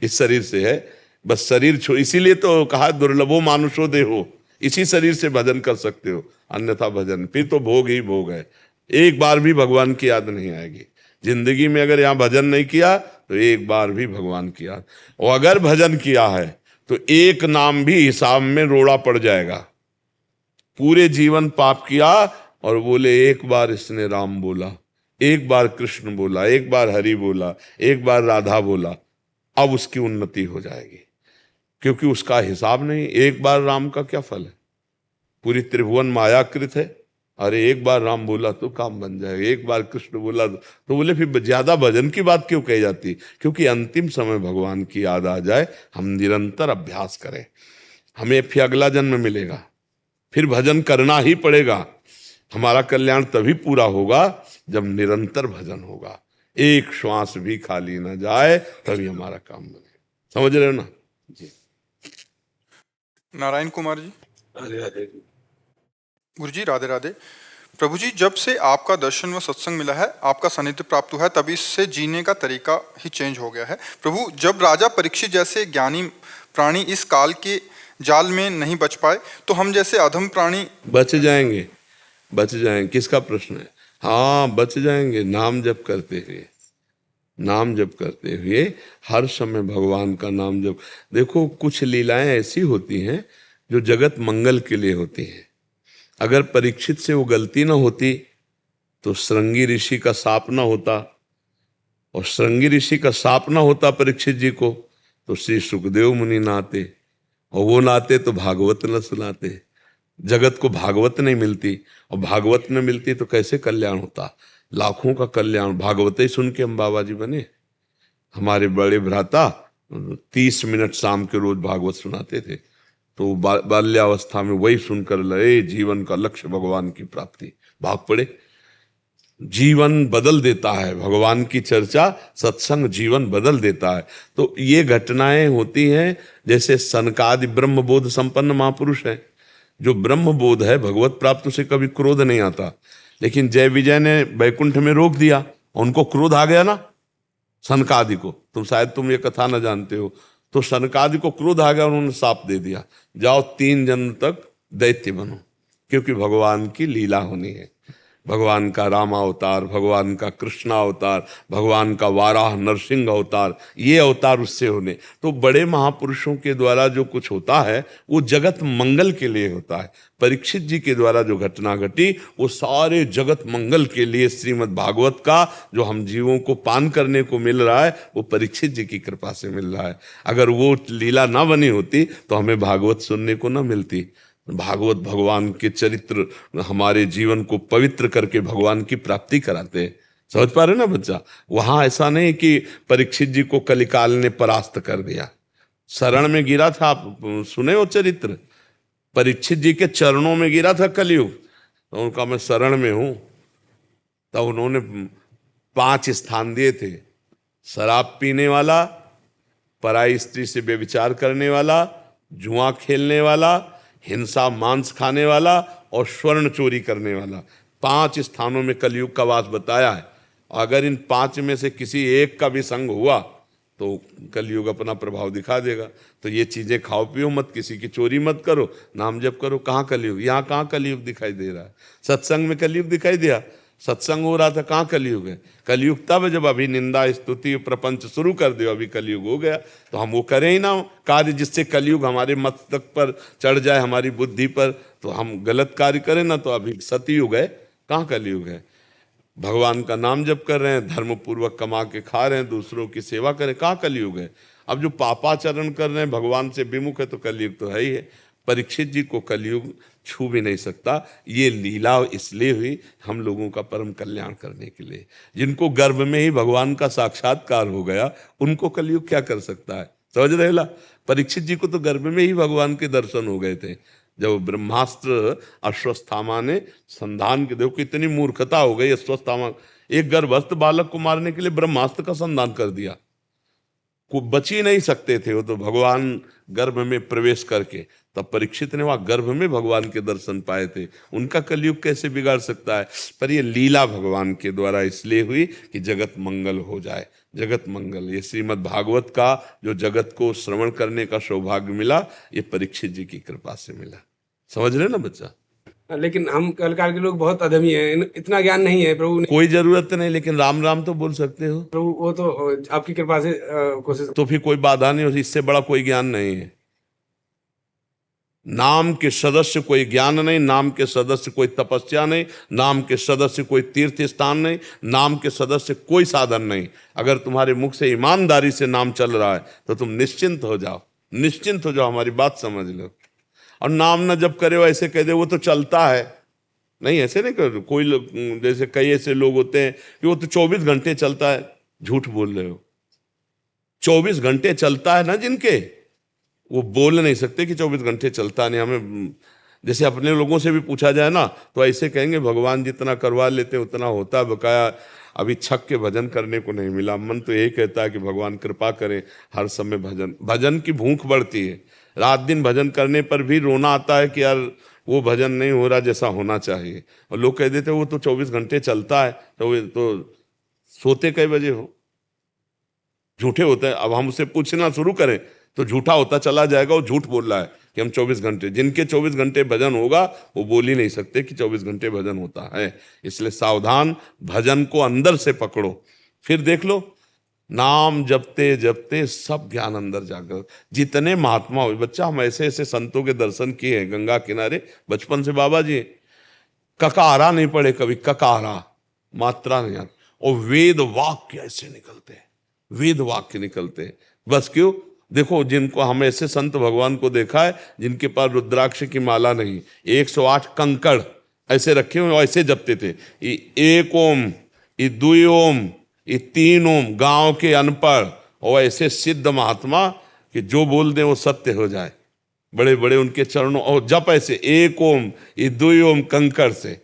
इस शरीर से है। बस शरीर छो, इसीलिए तो कहा दुर्लभो मानुषो देहो, इसी शरीर से भजन कर सकते हो, अन्यथा भजन फिर तो भोग ही भोग है। एक बार भी भगवान की याद नहीं आएगी जिंदगी में। अगर यहाँ भजन नहीं किया तो एक बार भी भगवान की याद, और अगर भजन किया है तो एक नाम भी हिसाब में रोड़ा पड़ जाएगा। पूरे जीवन पाप किया और बोले एक बार इसने राम बोला, एक बार कृष्ण बोला, एक बार हरि बोला, एक बार राधा बोला, अब उसकी उन्नति हो जाएगी, क्योंकि उसका हिसाब नहीं। एक बार राम का क्या फल है, पूरी त्रिभुवन मायाकृत है। अरे एक बार राम बोला तो काम बन जाएगा, एक बार कृष्ण बोला तो बोले फिर ज्यादा भजन की बात क्यों कही जाती? क्योंकि अंतिम समय भगवान की याद आ जाए, हम निरंतर अभ्यास करें, हमें फिर अगला जन्म मिलेगा, फिर भजन करना ही पड़ेगा। हमारा कल्याण तभी पूरा होगा जब निरंतर भजन होगा, एक श्वास भी खाली ना जाए, तभी हमारा काम बने। समझ रहे हो ना जी?
नारायण कुमार जी।
राधे राधे।
गुरु जी राधे राधे। प्रभु जी, जब से आपका दर्शन व सत्संग मिला है, आपका सानिध्य प्राप्त हुआ है, तभी से जीने का तरीका ही चेंज हो गया है। प्रभु, जब राजा परीक्षित जैसे ज्ञानी प्राणी इस काल के जाल में नहीं बच पाए, तो हम जैसे अधम प्राणी
बच जाएंगे, बच जाएंगे। किसका प्रश्न है? हाँ, बच जाएंगे। नाम जप करते हुए, नाम जप करते हुए हर समय भगवान का नाम जप। देखो, कुछ लीलाएं ऐसी होती हैं जो जगत मंगल के लिए होती हैं। अगर परीक्षित से वो गलती ना होती तो श्रृंगी ऋषि का शाप ना होता, और श्रृंगी ऋषि का शाप ना होता परीक्षित जी को तो श्री सुखदेव मुनि ना आते, और वो ना आते तो भागवत न सुनाते। जगत को भागवत नहीं मिलती, और भागवत न मिलती तो कैसे कल्याण होता? लाखों का कल्याण भागवत ही सुन के हम बाबा जी बने। हमारे बड़े भ्राता 30 मिनट शाम के रोज भागवत सुनाते थे, तो बाल्यावस्था में वही सुनकर लगे जीवन का लक्ष्य भगवान की प्राप्ति, भाग पड़े। जीवन बदल देता है भगवान की चर्चा, सत्संग जीवन बदल देता है। तो ये घटनाएं होती हैं। जैसे सनकादि ब्रह्मबोध संपन्न महापुरुष है, जो ब्रह्मबोध है, भगवत प्राप्त से कभी क्रोध नहीं आता। लेकिन जय विजय ने बैकुंठ में रोक दिया, उनको क्रोध आ गया ना सनकादि को। तुम ये कथा न जानते हो। तो सनकादि को क्रोध आ गया, उन्होंने शाप दे दिया, जाओ 3 जन्म तक दैत्य बनो, क्योंकि भगवान की लीला होनी है। भगवान का रामावतार, भगवान का कृष्णावतार, भगवान का वाराह नरसिंह अवतार, ये अवतार उससे होने। तो बड़े महापुरुषों के द्वारा जो कुछ होता है वो जगत मंगल के लिए होता है। परीक्षित जी के द्वारा जो घटना घटी वो सारे जगत मंगल के लिए। श्रीमद् भागवत का जो हम जीवों को पान करने को मिल रहा है वो परीक्षित जी की कृपा से मिल रहा है। अगर वो लीला ना बनी होती तो हमें भागवत सुनने को ना मिलती। भागवत भगवान के चरित्र हमारे जीवन को पवित्र करके भगवान की प्राप्ति कराते हैं। समझ पा रहे ना बच्चा? वहां ऐसा नहीं कि परीक्षित जी को कलिकाल ने परास्त कर दिया, शरण में गिरा था। आप सुने हो चरित्र? परीक्षित जी के चरणों में गिरा था कलयुग, तो उनका मैं शरण में हूं। तब उन्होंने 5 स्थान दिए थे: शराब पीने वाला, पराई स्त्री से व्यभिचार करने वाला, जुआ खेलने वाला, हिंसा मांस खाने वाला और स्वर्ण चोरी करने वाला। 5 स्थानों में कलयुग का वास बताया है। अगर इन 5 में से किसी एक का भी संग हुआ तो कलयुग अपना प्रभाव दिखा देगा। तो ये चीजें खाओ पियो मत, किसी की चोरी मत करो, नाम जप करो। कहाँ कलयुग? यहाँ कहाँ कलयुग दिखाई दे रहा है? सत्संग में कलयुग दिखाई दिया? सत्संग हो रहा था, कहाँ कलयुग है? कलयुग तब जब अभी निंदा स्तुति प्रपंच शुरू कर दियो, अभी कलयुग हो गया। तो हम वो करें ही ना कार्य जिससे कलयुग हमारे मस्तक पर चढ़ जाए, हमारी बुद्धि पर। तो हम गलत कार्य करें ना, तो अभी सतयुग है, कहाँ कलयुग है? भगवान का नाम जप कर रहे हैं, धर्म पूर्वक कमा के खा रहे हैं, दूसरों की सेवा करें, कहाँ कलयुग है? अब जो पापाचरण कर रहे हैं, भगवान से विमुख है, तो कलयुग तो है ही है। परीक्षित जी को कलयुग छू भी नहीं सकता। ये लीला इसलिए हुई हम लोगों का परम कल्याण करने के लिए। जिनको गर्भ में ही भगवान का साक्षात्कार हो गया उनको कलयुग क्या कर सकता है, समझ रहे ला। परीक्षित जी को तो गर्भ में ही भगवान के दर्शन हो गए थे। जब ब्रह्मास्त्र अश्वत्थामा ने संधान के, देखो कितनी मूर्खता हो गई अश्वत्थामा, एक गर्भस्थ बालक को मारने के लिए ब्रह्मास्त्र का संधान कर दिया। को बच ही नहीं सकते थे वो तो भगवान गर्भ में प्रवेश करके। तब परीक्षित ने वहां गर्भ में भगवान के दर्शन पाए थे। उनका कलयुग कैसे बिगाड़ सकता है। पर ये लीला भगवान के द्वारा इसलिए हुई कि जगत मंगल हो जाए, जगत मंगल। ये श्रीमद् भागवत का जो जगत को श्रवण करने का सौभाग्य मिला, ये परीक्षित जी की कृपा से मिला। समझ रहे ना बच्चा।
लेकिन हम कलकार के लोग बहुत अधमी हैं, इतना ज्ञान नहीं है प्रभु ने।
कोई जरूरत नहीं, लेकिन राम राम तो बोल सकते हो
प्रभु वो तो आपकी कृपा से कोशिश।
तो फिर कोई बाधा नहीं, इससे बड़ा कोई ज्ञान नहीं है। नाम के सदस्य कोई ज्ञान नहीं, नाम के सदस्य कोई तपस्या नहीं, नाम के सदस्य कोई तीर्थ स्थान नहीं, नाम के सदस्य कोई साधन नहीं। अगर तुम्हारे मुख से ईमानदारी से नाम चल रहा है तो तुम निश्चिंत हो जाओ, निश्चिंत हो जाओ, हमारी बात समझ लो। और नाम न जब करे हो ऐसे कह दे वो तो चलता है, नहीं ऐसे नहीं कर। कोई लोग जैसे कई ऐसे लोग होते हैं कि वो तो 24 घंटे चलता है, झूठ बोल रहे हो। 24 घंटे चलता है ना जिनके, वो बोल नहीं सकते कि 24 घंटे चलता नहीं। हमें जैसे अपने लोगों से भी पूछा जाए ना तो ऐसे कहेंगे भगवान जितना करवा लेते उतना होता, बकाया अभी छक के भजन करने को नहीं मिला। मन तो यही कहता है कि भगवान कृपा करें, हर समय भजन, भजन की भूख बढ़ती है। रात दिन भजन करने पर भी रोना आता है कि यार वो भजन नहीं हो रहा जैसा होना चाहिए। और लोग कह देते वो तो 24 घंटे चलता है, तो सोते कई बजे हो, झूठे होते हैं। अब हम उससे पूछना शुरू करें तो झूठा होता चला जाएगा। वो झूठ बोल रहा है कि हम 24 घंटे, जिनके 24 घंटे भजन होगा वो बोल ही नहीं सकते कि 24 घंटे भजन होता है। इसलिए सावधान, भजन को अंदर से पकड़ो, फिर देख लो नाम जपते जपते सब ज्ञान अंदर जाकर। जितने महात्मा हुए बच्चा, हम ऐसे ऐसे संतों के दर्शन किए हैं गंगा किनारे बचपन से। बाबा जी ककारा नहीं पढ़े कभी, ककारा मात्रा नहीं आती, और वेद वाक्य ऐसे निकलते हैं, वेद वाक्य निकलते हैं। बस क्यों, देखो जिनको हम ऐसे संत भगवान को देखा है जिनके पास रुद्राक्ष की माला नहीं, 108 कंकड़ ऐसे रखे हुए ऐसे जपते थे। एक ओम, ये दुई ओम, ये 3 ओम, गांव के अनपढ़ और ऐसे सिद्ध महात्मा कि जो बोल दे वो सत्य हो जाए। बड़े बड़े उनके चरणों, और जप ऐसे एक ओम, ये दुई ओम कंकड़ से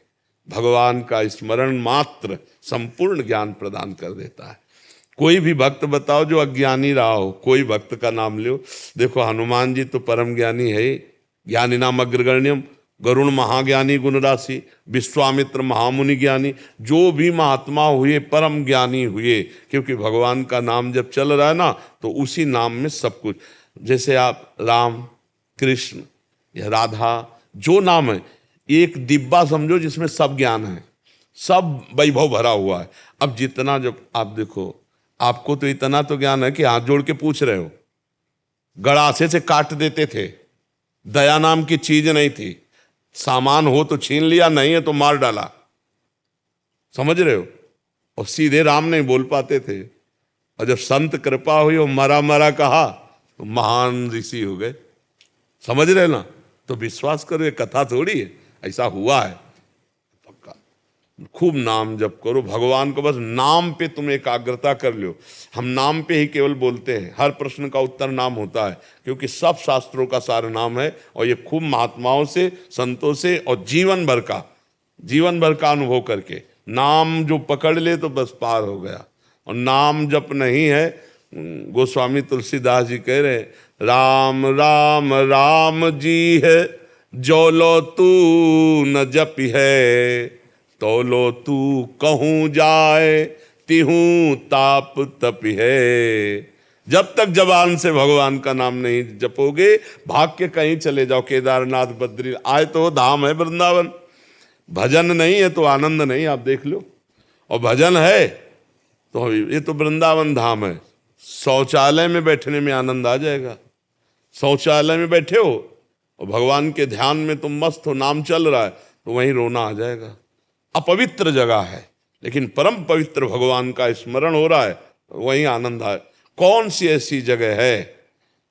भगवान का स्मरण मात्र संपूर्ण ज्ञान प्रदान कर देता है। कोई भी भक्त बताओ जो अज्ञानी रहा हो, कोई भक्त का नाम लो। देखो हनुमान जी तो परम ज्ञानी है, ज्ञानी नाम अग्रगण्यम, गरुण महाज्ञानी गुण राशि, विश्वामित्र महामुनि ज्ञानी। जो भी महात्मा हुए परम ज्ञानी हुए, क्योंकि भगवान का नाम जब चल रहा है ना तो उसी नाम में सब कुछ। जैसे आप राम, कृष्ण या राधा, जो नाम है एक डिब्बा समझो जिसमें सब ज्ञान है, सब वैभव भरा हुआ है। अब जितना जब आप देखो, आपको तो इतना तो ज्ञान है कि हाथ जोड़ के पूछ रहे हो, गड़ासे से काट देते थे, दया नाम की चीज नहीं थी, सामान हो तो छीन लिया, नहीं है तो मार डाला, समझ रहे हो। और सीधे राम नहीं बोल पाते थे, और जब संत कृपा हुई और मरा मरा कहा तो महान ऋषि हो गए, समझ रहे ना। तो विश्वास करो ये कथा थोड़ी है, ऐसा हुआ है। खूब नाम जप करो, भगवान को बस नाम पे तुम एकाग्रता कर लो। हम नाम पे ही केवल बोलते हैं, हर प्रश्न का उत्तर नाम होता है, क्योंकि सब शास्त्रों का सारा नाम है। और ये खूब महात्माओं से, संतों से, और जीवन भर का अनुभव करके नाम जो पकड़ ले तो बस पार हो गया। और नाम जप नहीं है, गोस्वामी तुलसीदास जी कह रहे राम राम राम जी है, जो लो तू न जपी है, तो लो तू कहूँ जाए, तिहूँ ताप तपी है। जब तक जबान से भगवान का नाम नहीं जपोगे, भाग के कहीं चले जाओ, केदारनाथ, बद्री, आए तो धाम है वृंदावन। भजन नहीं है तो आनंद नहीं, आप देख लो। और भजन है तो ये तो वृंदावन धाम है। शौचालय में बैठने में आनंद आ जाएगा। शौचालय में बैठे हो और भगवान के ध्यान में तुम मस्त हो, नाम चल रहा है, तो वहीं रोना आ जाएगा। अपवित्र जगह है, लेकिन परम पवित्र भगवान का स्मरण हो रहा है, वहीं आनंद आए। कौन सी ऐसी जगह है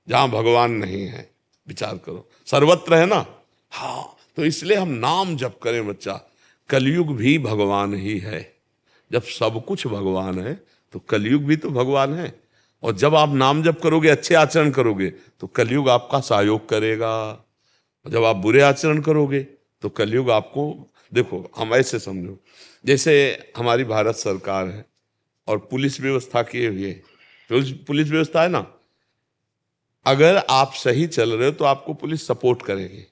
जहां भगवान नहीं है? विचार करो, सर्वत्र है ना। हाँ, तो इसलिए हम नाम जप करें बच्चा। कलयुग भी भगवान ही है। जब सब कुछ भगवान है तो कलयुग भी तो भगवान है। और जब आप नाम जप करोगे, अच्छे आचरण करोगे, तो कलयुग आपका सहयोग करेगा। और जब आप बुरे आचरण करोगे तो कलयुग आपको, देखो हम ऐसे समझो, जैसे हमारी भारत सरकार है और पुलिस व्यवस्था किए हुए, पुलिस व्यवस्था है ना, अगर आप सही चल रहे हो तो आपको पुलिस सपोर्ट करेगी,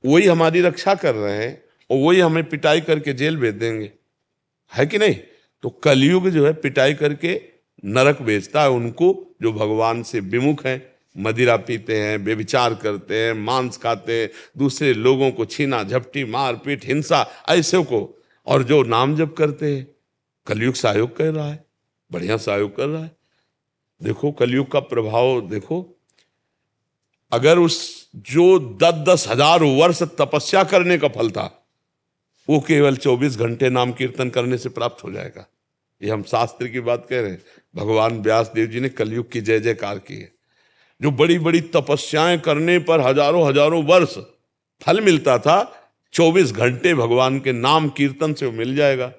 वही हमारी रक्षा कर रहे हैं और वही हमें पिटाई करके जेल भेज देंगे, है कि नहीं। तो कलयुग जो है पिटाई करके नरक भेजता है उनको जो भगवान से विमुख हैं, मदिरा पीते हैं, व्यभिचार करते हैं, मांस खाते हैं, दूसरे लोगों को छीना झपटी, मारपीट, हिंसा, ऐसे को। और जो नाम जप करते हैं, कलयुग सहयोग कर रहा है, बढ़िया सहयोग कर रहा है। देखो कलयुग का प्रभाव देखो, अगर उस जो 10-10 हजार वर्ष तपस्या करने का फल था, वो केवल 24 घंटे नाम कीर्तन करने से प्राप्त हो जाएगा। ये हम शास्त्र की बात कह रहे हैं। भगवान व्यास देव जी ने कलयुग की जय जयकार की है। जो बड़ी बड़ी तपस्याएं करने पर हजारों हजारों वर्ष फल मिलता था, 24 घंटे भगवान के नाम कीर्तन से वो मिल जाएगा।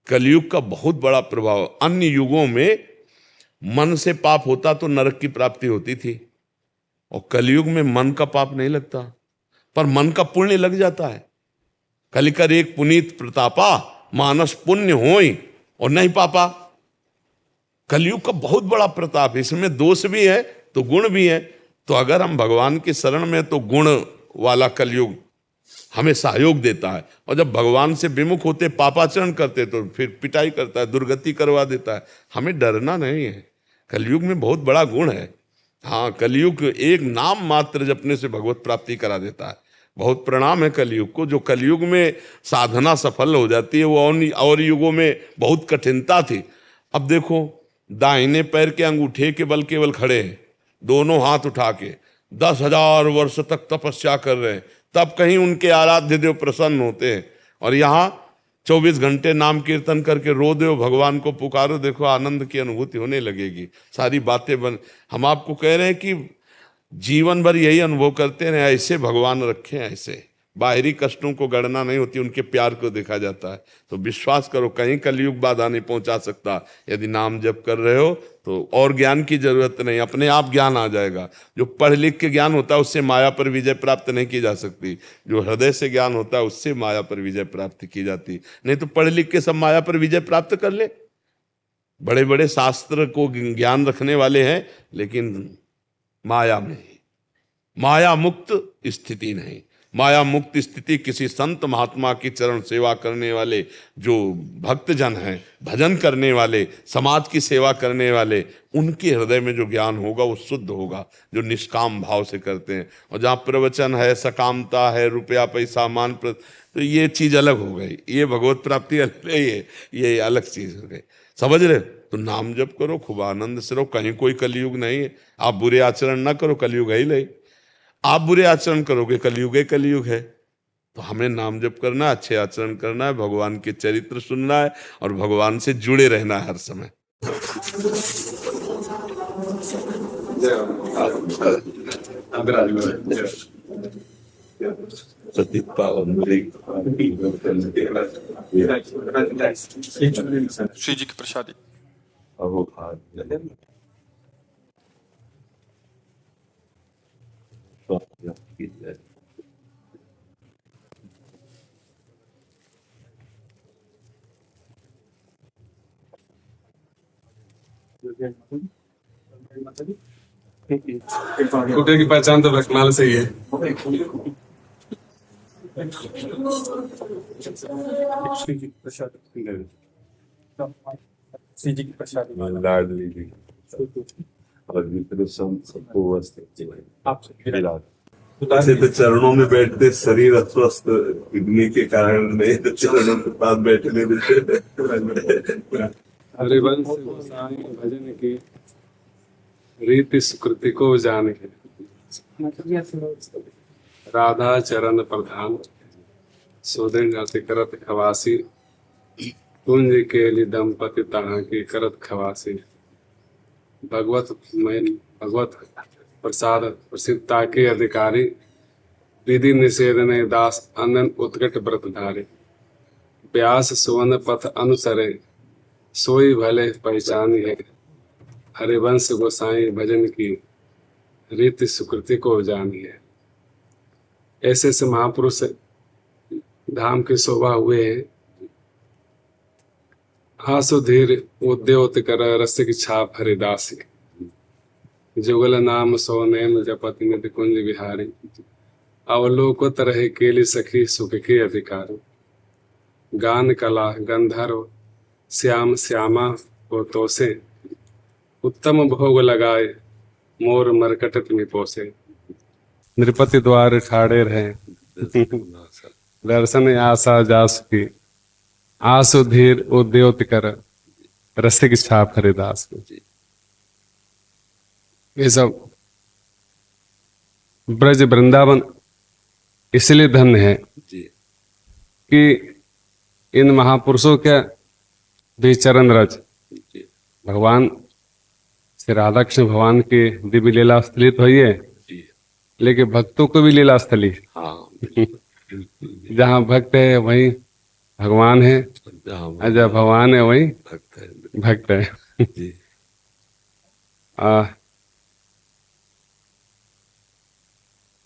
कलयुग का बहुत बड़ा प्रभाव। अन्य युगों में मन से पाप होता तो नरक की प्राप्ति होती थी, और कलयुग में मन का पाप नहीं लगता, पर मन का पुण्य लग जाता है। कलिकर एक पुनीत प्रतापा, मानस पुण्य होई और नहीं पापा। कलयुग का बहुत बड़ा प्रताप, इसमें दोष भी है तो गुण भी है। तो अगर हम भगवान की शरण में, तो गुण वाला कलयुग हमें सहयोग देता है, और जब भगवान से विमुख होते, पापाचरण करते, तो फिर पिटाई करता है, दुर्गति करवा देता है। हमें डरना नहीं है, कलयुग में बहुत बड़ा गुण है। हाँ, कलयुग एक नाम मात्र जपने से भगवत प्राप्ति करा देता है। बहुत प्रणाम है कलयुग को, जो कलयुग में साधना सफल हो जाती है, वो और युगों में बहुत कठिनता थी। अब देखो, दाहिने पैर के अंगूठे के बल केवल खड़े हैं, दोनों हाथ उठा के 10,000 वर्ष तक तपस्या कर रहे हैं, तब कहीं उनके आराध्य देव प्रसन्न होते हैं। और यहाँ 24 घंटे नाम कीर्तन करके रो दो, भगवान को पुकारो, देखो आनंद की अनुभूति होने लगेगी। सारी बातें बन, हम आपको कह रहे हैं कि जीवन भर यही अनुभव करते रहे, ऐसे भगवान रखे हैं, ऐसे बाहरी कष्टों को गणना नहीं होती, उनके प्यार को देखा जाता है। तो विश्वास करो, कहीं कलयुग बाधा नहीं पहुंचा सकता। यदि नाम जप कर रहे हो तो और ज्ञान की जरूरत नहीं, अपने आप ज्ञान आ जाएगा। जो पढ़ लिख के ज्ञान होता है उससे माया पर विजय प्राप्त नहीं की जा सकती, जो हृदय से ज्ञान होता है उससे माया पर विजय प्राप्त की जाती। नहीं तो पढ़ लिख के सब माया पर विजय प्राप्त कर ले, बड़े बड़े शास्त्र को ज्ञान रखने वाले हैं, लेकिन माया में, माया मुक्त स्थिति नहीं। माया मुक्त स्थिति किसी संत महात्मा की चरण सेवा करने वाले, जो भक्तजन हैं, भजन करने वाले, समाज की सेवा करने वाले, उनके हृदय में जो ज्ञान होगा वो शुद्ध होगा, जो निष्काम भाव से करते हैं। और जहाँ प्रवचन है, सकामता है, रुपया पैसा मान, तो ये चीज अलग हो गई, ये भगवत प्राप्ति अलग है, ये अलग चीज हो गई। समझ रहे? तो नाम जप करो, खूब आनंद से रहो, कहीं कोई कलयुग नहीं है। आप बुरे आचरण ना करो, कलयुग है ही नहीं। आप बुरे आचरण करोगे, कलयुग है, कलयुग है। तो हमें नाम जप करना है, अच्छे आचरण करना है, भगवान के चरित्र सुनना है और भगवान से जुड़े रहना है हर समय। सती पावन
श्री जी की प्रसादी।
कुत्ते की पहचान तो रखनाल से ही है।
श्री जी प्रसाद श्री जी की प्रसाद
लाडली जी और मित्र सबको वैसे तो चरणों में बैठते शरीर अस्वस्थ किडनी के कारण नहीं, तो चरणों के पास बैठने देते।
हरिवंश गोसाई भजन की रीति सुकृति को जाने के, राधा चरण प्रधान सोदन जाति करत खवासी, कुंज केली दंपति तहाँ की करत खवासी। भगवत प्रसाद प्रसिद्धता के अधिकारी, विधि निषेधने दास अनन उत्कट व्रत धारे। व्यास सुवन पथ अनुसरे, सोई भले पहचानी है। हरिवंश गोसाई भजन की, रीति सुकृति को जानी है। ऐसे ऐसे महापुरुष धाम के शोभा हुए हैं। हासो धीर उद्योत कर रसिक छाप हरिदासी, जुगल नाम सो नैन जपति निधि कुंज विहारी। अवलोकत रहे केली सखी सुख के अधिकारी। गान कला गंधर्व श्याम श्यामा को तोसे, उत्तम भोग लगाए मोर मरकट में पोसे। नृपति द्वार ठाड़े रहे, दर्शन आशा जास की। आसु धीर उद्योत कर रसिक छाप हरिदास की। ये सब ब्रज वृंदावन इसलिए धन्य है कि इन महापुरुषों के भी चरण रज भगवान श्री राधा कृष्ण भगवान की दिव्य लीला स्थली तो है, लेकिन भक्तों को भी लीला स्थली। जहाँ भक्त है वहीं भगवान है, और जहाँ भगवान है वहीं भक्त है।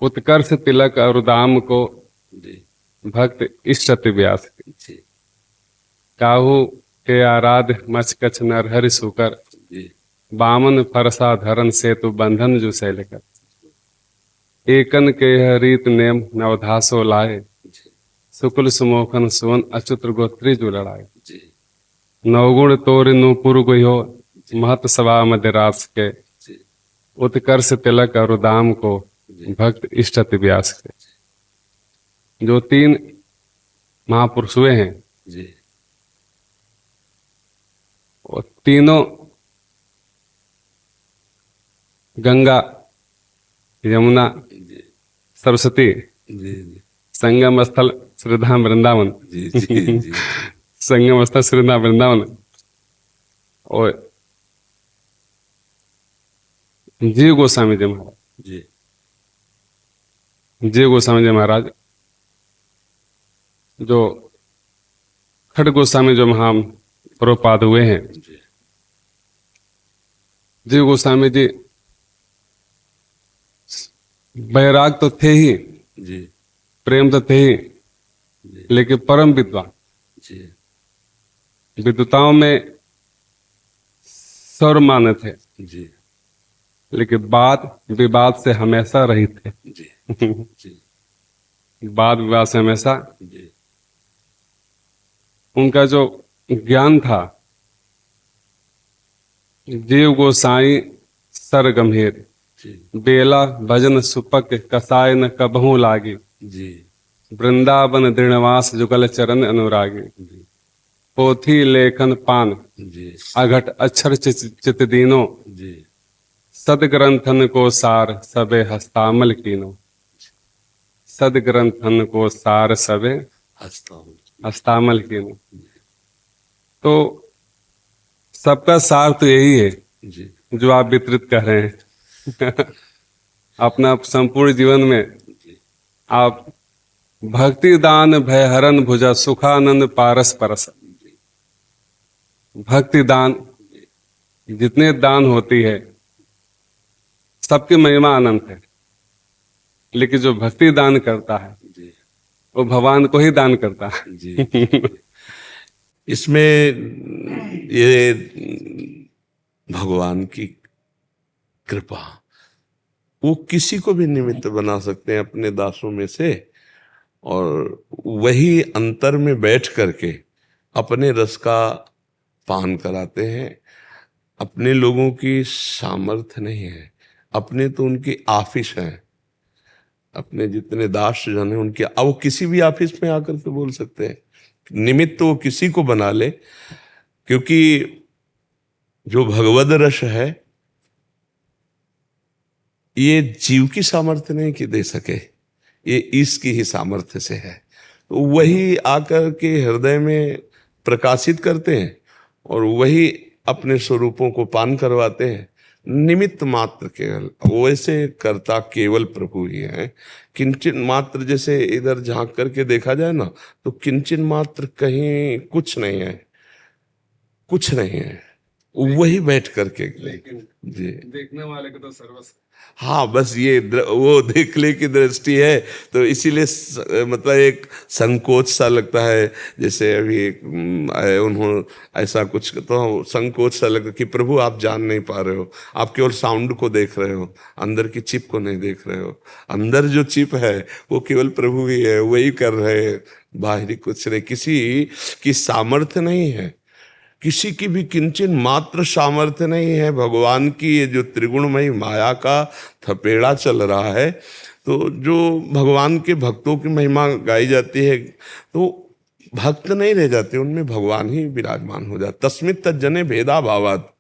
उत्कर्ष तिलक और दाम को भक्त इष्ट अति व्यास। काहू के आराध मचकछ नर हरि सुकर, बामन फरसा धरन सेतु बंधन जो सैल कर। एकन के यह रीत नेम नवधासो लाए, शुक्ल सुमोखन सुवन अच्युत गोत्री जो लड़ाए। नवगुण तोर नूपुर गयो, महत सभा मध्य रास के। उत्कर्ष तिलक और दाम को भक्त इष्ट अति व्यास के। जो तीन महापुरुष हुए हैं, वो तीनों गंगा यमुना सरस्वती संगम स्थल श्रीधाम वृंदावन, संगम स्थल श्रीधाम वृंदावन और जीव गोस्वामी जी महाराज। जीव गोस्वामी जी महाराज जो खड़ गोस्वामी जो महा प्रभुपाद हुए हैं, जीव गोस्वामी जी बैराग तो थे ही, प्रेम तो थे ही, लेकिन परम विद्वान। विद्वताओं में सर्वमान्य थे, लेकिन वाद विवाद से हमेशा रहित थे। वाद विवाद से हमेशा उनका जो ज्ञान था, जीव गोसाई सर गंभीर, बेला भजन सुपक कसाय न कबहू लागी। वृंदावन दृढ़वास जुगल चरण अनुरागी। पोथी लेखन पान अघट अक्षर चित दीनो। सदग्रंथन को सार सबे हस्तामल कीनो। सदग्रंथन को सार सबे हस्तामल कीनो। तो सबका सार तो यही है जो आप वितरित कर रहे हैं। अपना संपूर्ण जीवन में आप भक्ति दान भयहरण भुजा सुखानंद पारस परस। भक्ति दान जितने दान होती है सबकी महिमा अनंत है, लेकिन जो भक्ति दान करता है वो भगवान को ही दान करता है।
इसमें ये भगवान की कृपा, वो किसी को भी निमित्त बना सकते हैं अपने दासों में से, और वही अंतर में बैठ करके अपने रस का पान कराते हैं। अपने लोगों की सामर्थ्य नहीं है, अपने तो उनकी आफिस है। अपने जितने दास जन हैं उनके, अब वो किसी भी ऑफिस में आकर के बोल सकते हैं, निमित्त वो किसी को बना ले, क्योंकि जो भगवद रस है ये जीव की सामर्थ्य नहीं कि दे सके, ये इसकी ही सामर्थ्य से है। तो वही आकर के हृदय में प्रकाशित करते हैं और वही अपने स्वरूपों को पान करवाते हैं। निमित्त मात्र केवल, वैसे कर्ता केवल प्रभु ही है। किंचन मात्र जैसे इधर झांक करके देखा जाए ना, तो किंचन मात्र कहीं कुछ नहीं है, कुछ नहीं है, वही बैठ करके जी।
देखने वाले को तो सर्वस्व।
हाँ, बस ये वो देखने की दृष्टि है, तो इसीलिए मतलब एक संकोच सा लगता है। जैसे अभी उन्होंने ऐसा कुछ, तो संकोच सा लगता कि प्रभु आप जान नहीं पा रहे हो, आप केवल साउंड को देख रहे हो, अंदर की चिप को नहीं देख रहे हो। अंदर जो चिप है वो केवल प्रभु ही है, वही कर रहे हैं, बाहरी कुछ नहीं, किसी की सामर्थ्य नहीं है, किसी की भी किंचन मात्र सामर्थ्य नहीं है। भगवान की ये जो त्रिगुणमयी माया का थपेड़ा चल रहा है, तो जो भगवान के भक्तों की महिमा गाई जाती है, तो भक्त नहीं रह जाते, उनमें भगवान ही विराजमान हो जाता। तस्मित तज्जने भेदा भावात,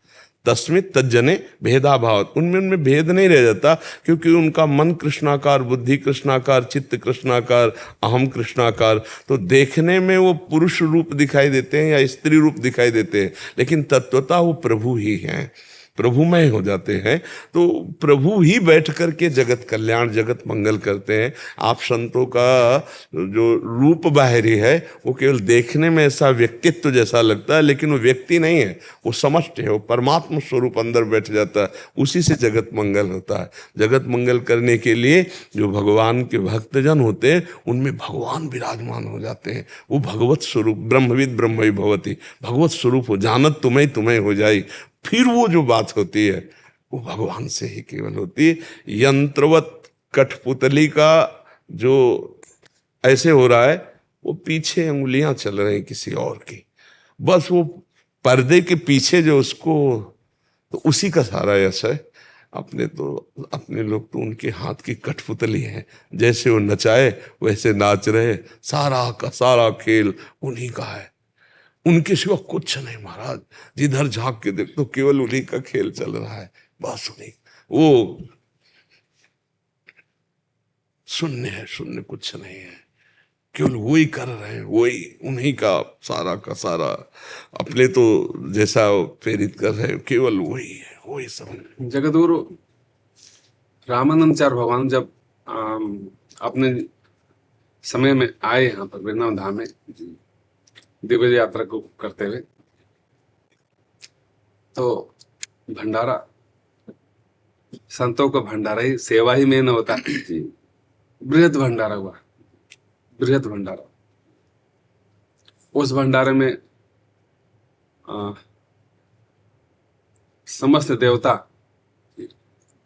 तस्मित तज्जने भेदा भावात, उनमें भेद नहीं रह जाता, क्योंकि उनका मन कृष्णाकार, बुद्धि कृष्णाकार, चित्त कृष्णाकार, अहम कृष्णाकार। तो देखने में वो पुरुष रूप दिखाई देते हैं या स्त्री रूप दिखाई देते हैं, लेकिन तत्वतः वो प्रभु ही हैं, प्रभुमय हो जाते हैं। तो प्रभु ही बैठ करके जगत कल्याण, जगत मंगल करते हैं। आप संतों का जो रूप बाहरी है वो केवल देखने में ऐसा व्यक्तित्व जैसा लगता है, लेकिन वो व्यक्ति नहीं है, वो समष्टि है, वो परमात्मा स्वरूप अंदर बैठ जाता है, उसी से जगत मंगल होता है। जगत मंगल करने के लिए जो भगवान के भक्तजन होते हैं, उनमें भगवान विराजमान हो जाते हैं। वो भगवत स्वरूप, ब्रह्मविद ब्रह्मई भवति, भगवत स्वरूप हो, जानत तुम्हें तुम्हें हो जाई। फिर वो जो बात होती है वो भगवान से ही केवल होती है। यंत्रवत कठपुतली का जो ऐसे हो रहा है, वो पीछे उंगलियां चल रही किसी और की, बस वो पर्दे के पीछे जो उसको, तो उसी का सारा यश है। अपने लोग तो उनके हाथ की कठपुतली है, जैसे वो नचाए वैसे नाच रहे, सारा का सारा खेल उन्हीं का है, उनके सिवा कुछ नहीं महाराज। जिधर झांक के देख तो केवल उन्हीं का खेल चल रहा है, बस उन्हीं। वो शून्य है, शून्य कुछ नहीं है, केवल वही कर रहे हैं, वही उन्हीं का सारा अपने तो जैसा प्रेरित कर रहे हैं, केवल वही है, वही सब।
जगतगुरु रामानंदाचार्य भगवान जब अपने समय में आए यहाँ पर वृंदावन धाम में दिव्य यात्रा को करते हुए, तो भंडारा, संतों का भंडारा ही, सेवा ही मेन होता है। बृहद भंडारा हुआ, बृहद भंडारा। उस भंडारे में समस्त देवता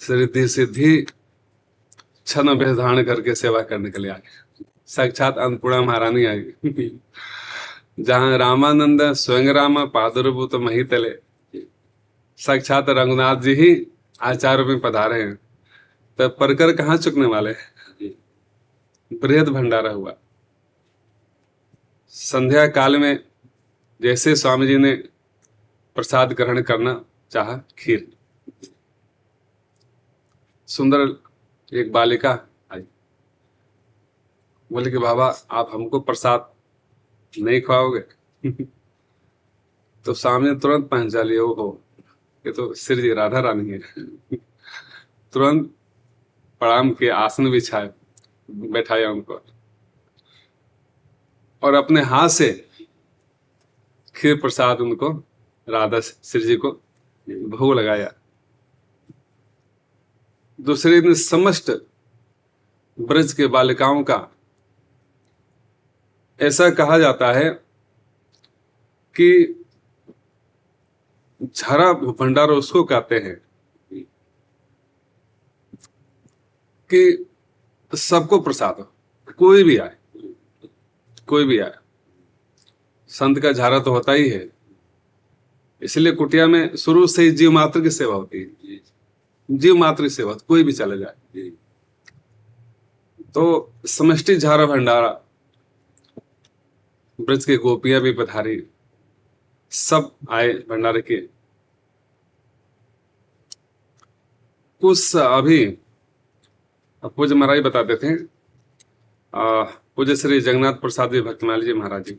रिद्धि सिद्धि छन भेष धारण करके सेवा करने के लिए आए। साक्षात अन्नपूर्णा महारानी आई, जहां रामानंद स्वयं राम पादुर्भूत महितले, साक्षात रघुनाथ जी ही आचार्य में पधारे हैं, तब परकर कहाँ चुकने वाले। बृहद भंडारा हुआ। संध्या काल में जैसे स्वामी जी ने प्रसाद ग्रहण करना चाहा, खीर, सुंदर एक बालिका आई, बोले कि बाबा आप हमको प्रसाद नहीं खाओगे। तो सामने तुरंत पहचान लिया, हो ये तो श्री जी राधा रानी है। तुरंत प्रणाम के आसन बिछाए, बैठाया उनको, और अपने हाथ से खीर प्रसाद उनको, राधा श्री जी को भोग लगाया। दूसरे दिन समस्त ब्रज के बालिकाओं का, ऐसा कहा जाता है कि झरा भंडारा उसको कहते हैं कि सबको प्रसाद हो, कोई भी आए, कोई भी आए। संत का झारा तो होता ही है, इसलिए कुटिया में शुरू से ही जीव मात्र की सेवा होती है, जीव मात्र की सेवा, कोई भी चले जाए। तो समष्टि झारा भंडारा, ब्रज के गोपियां भी पधारी, सब आए भंडारे के। कुछ अभी पूज्य महाराज बताते थे, पूज्य श्री जगन्नाथ प्रसाद जी भक्तमाली जी महाराज जी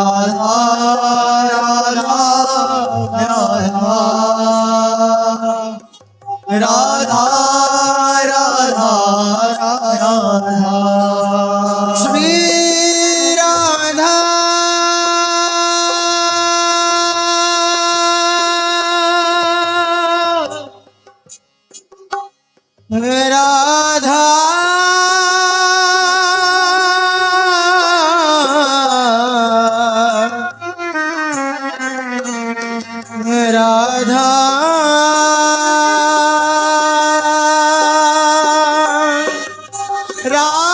राधा राधा राधा राधा राधा राधा श्री राधा राधा राधा राधा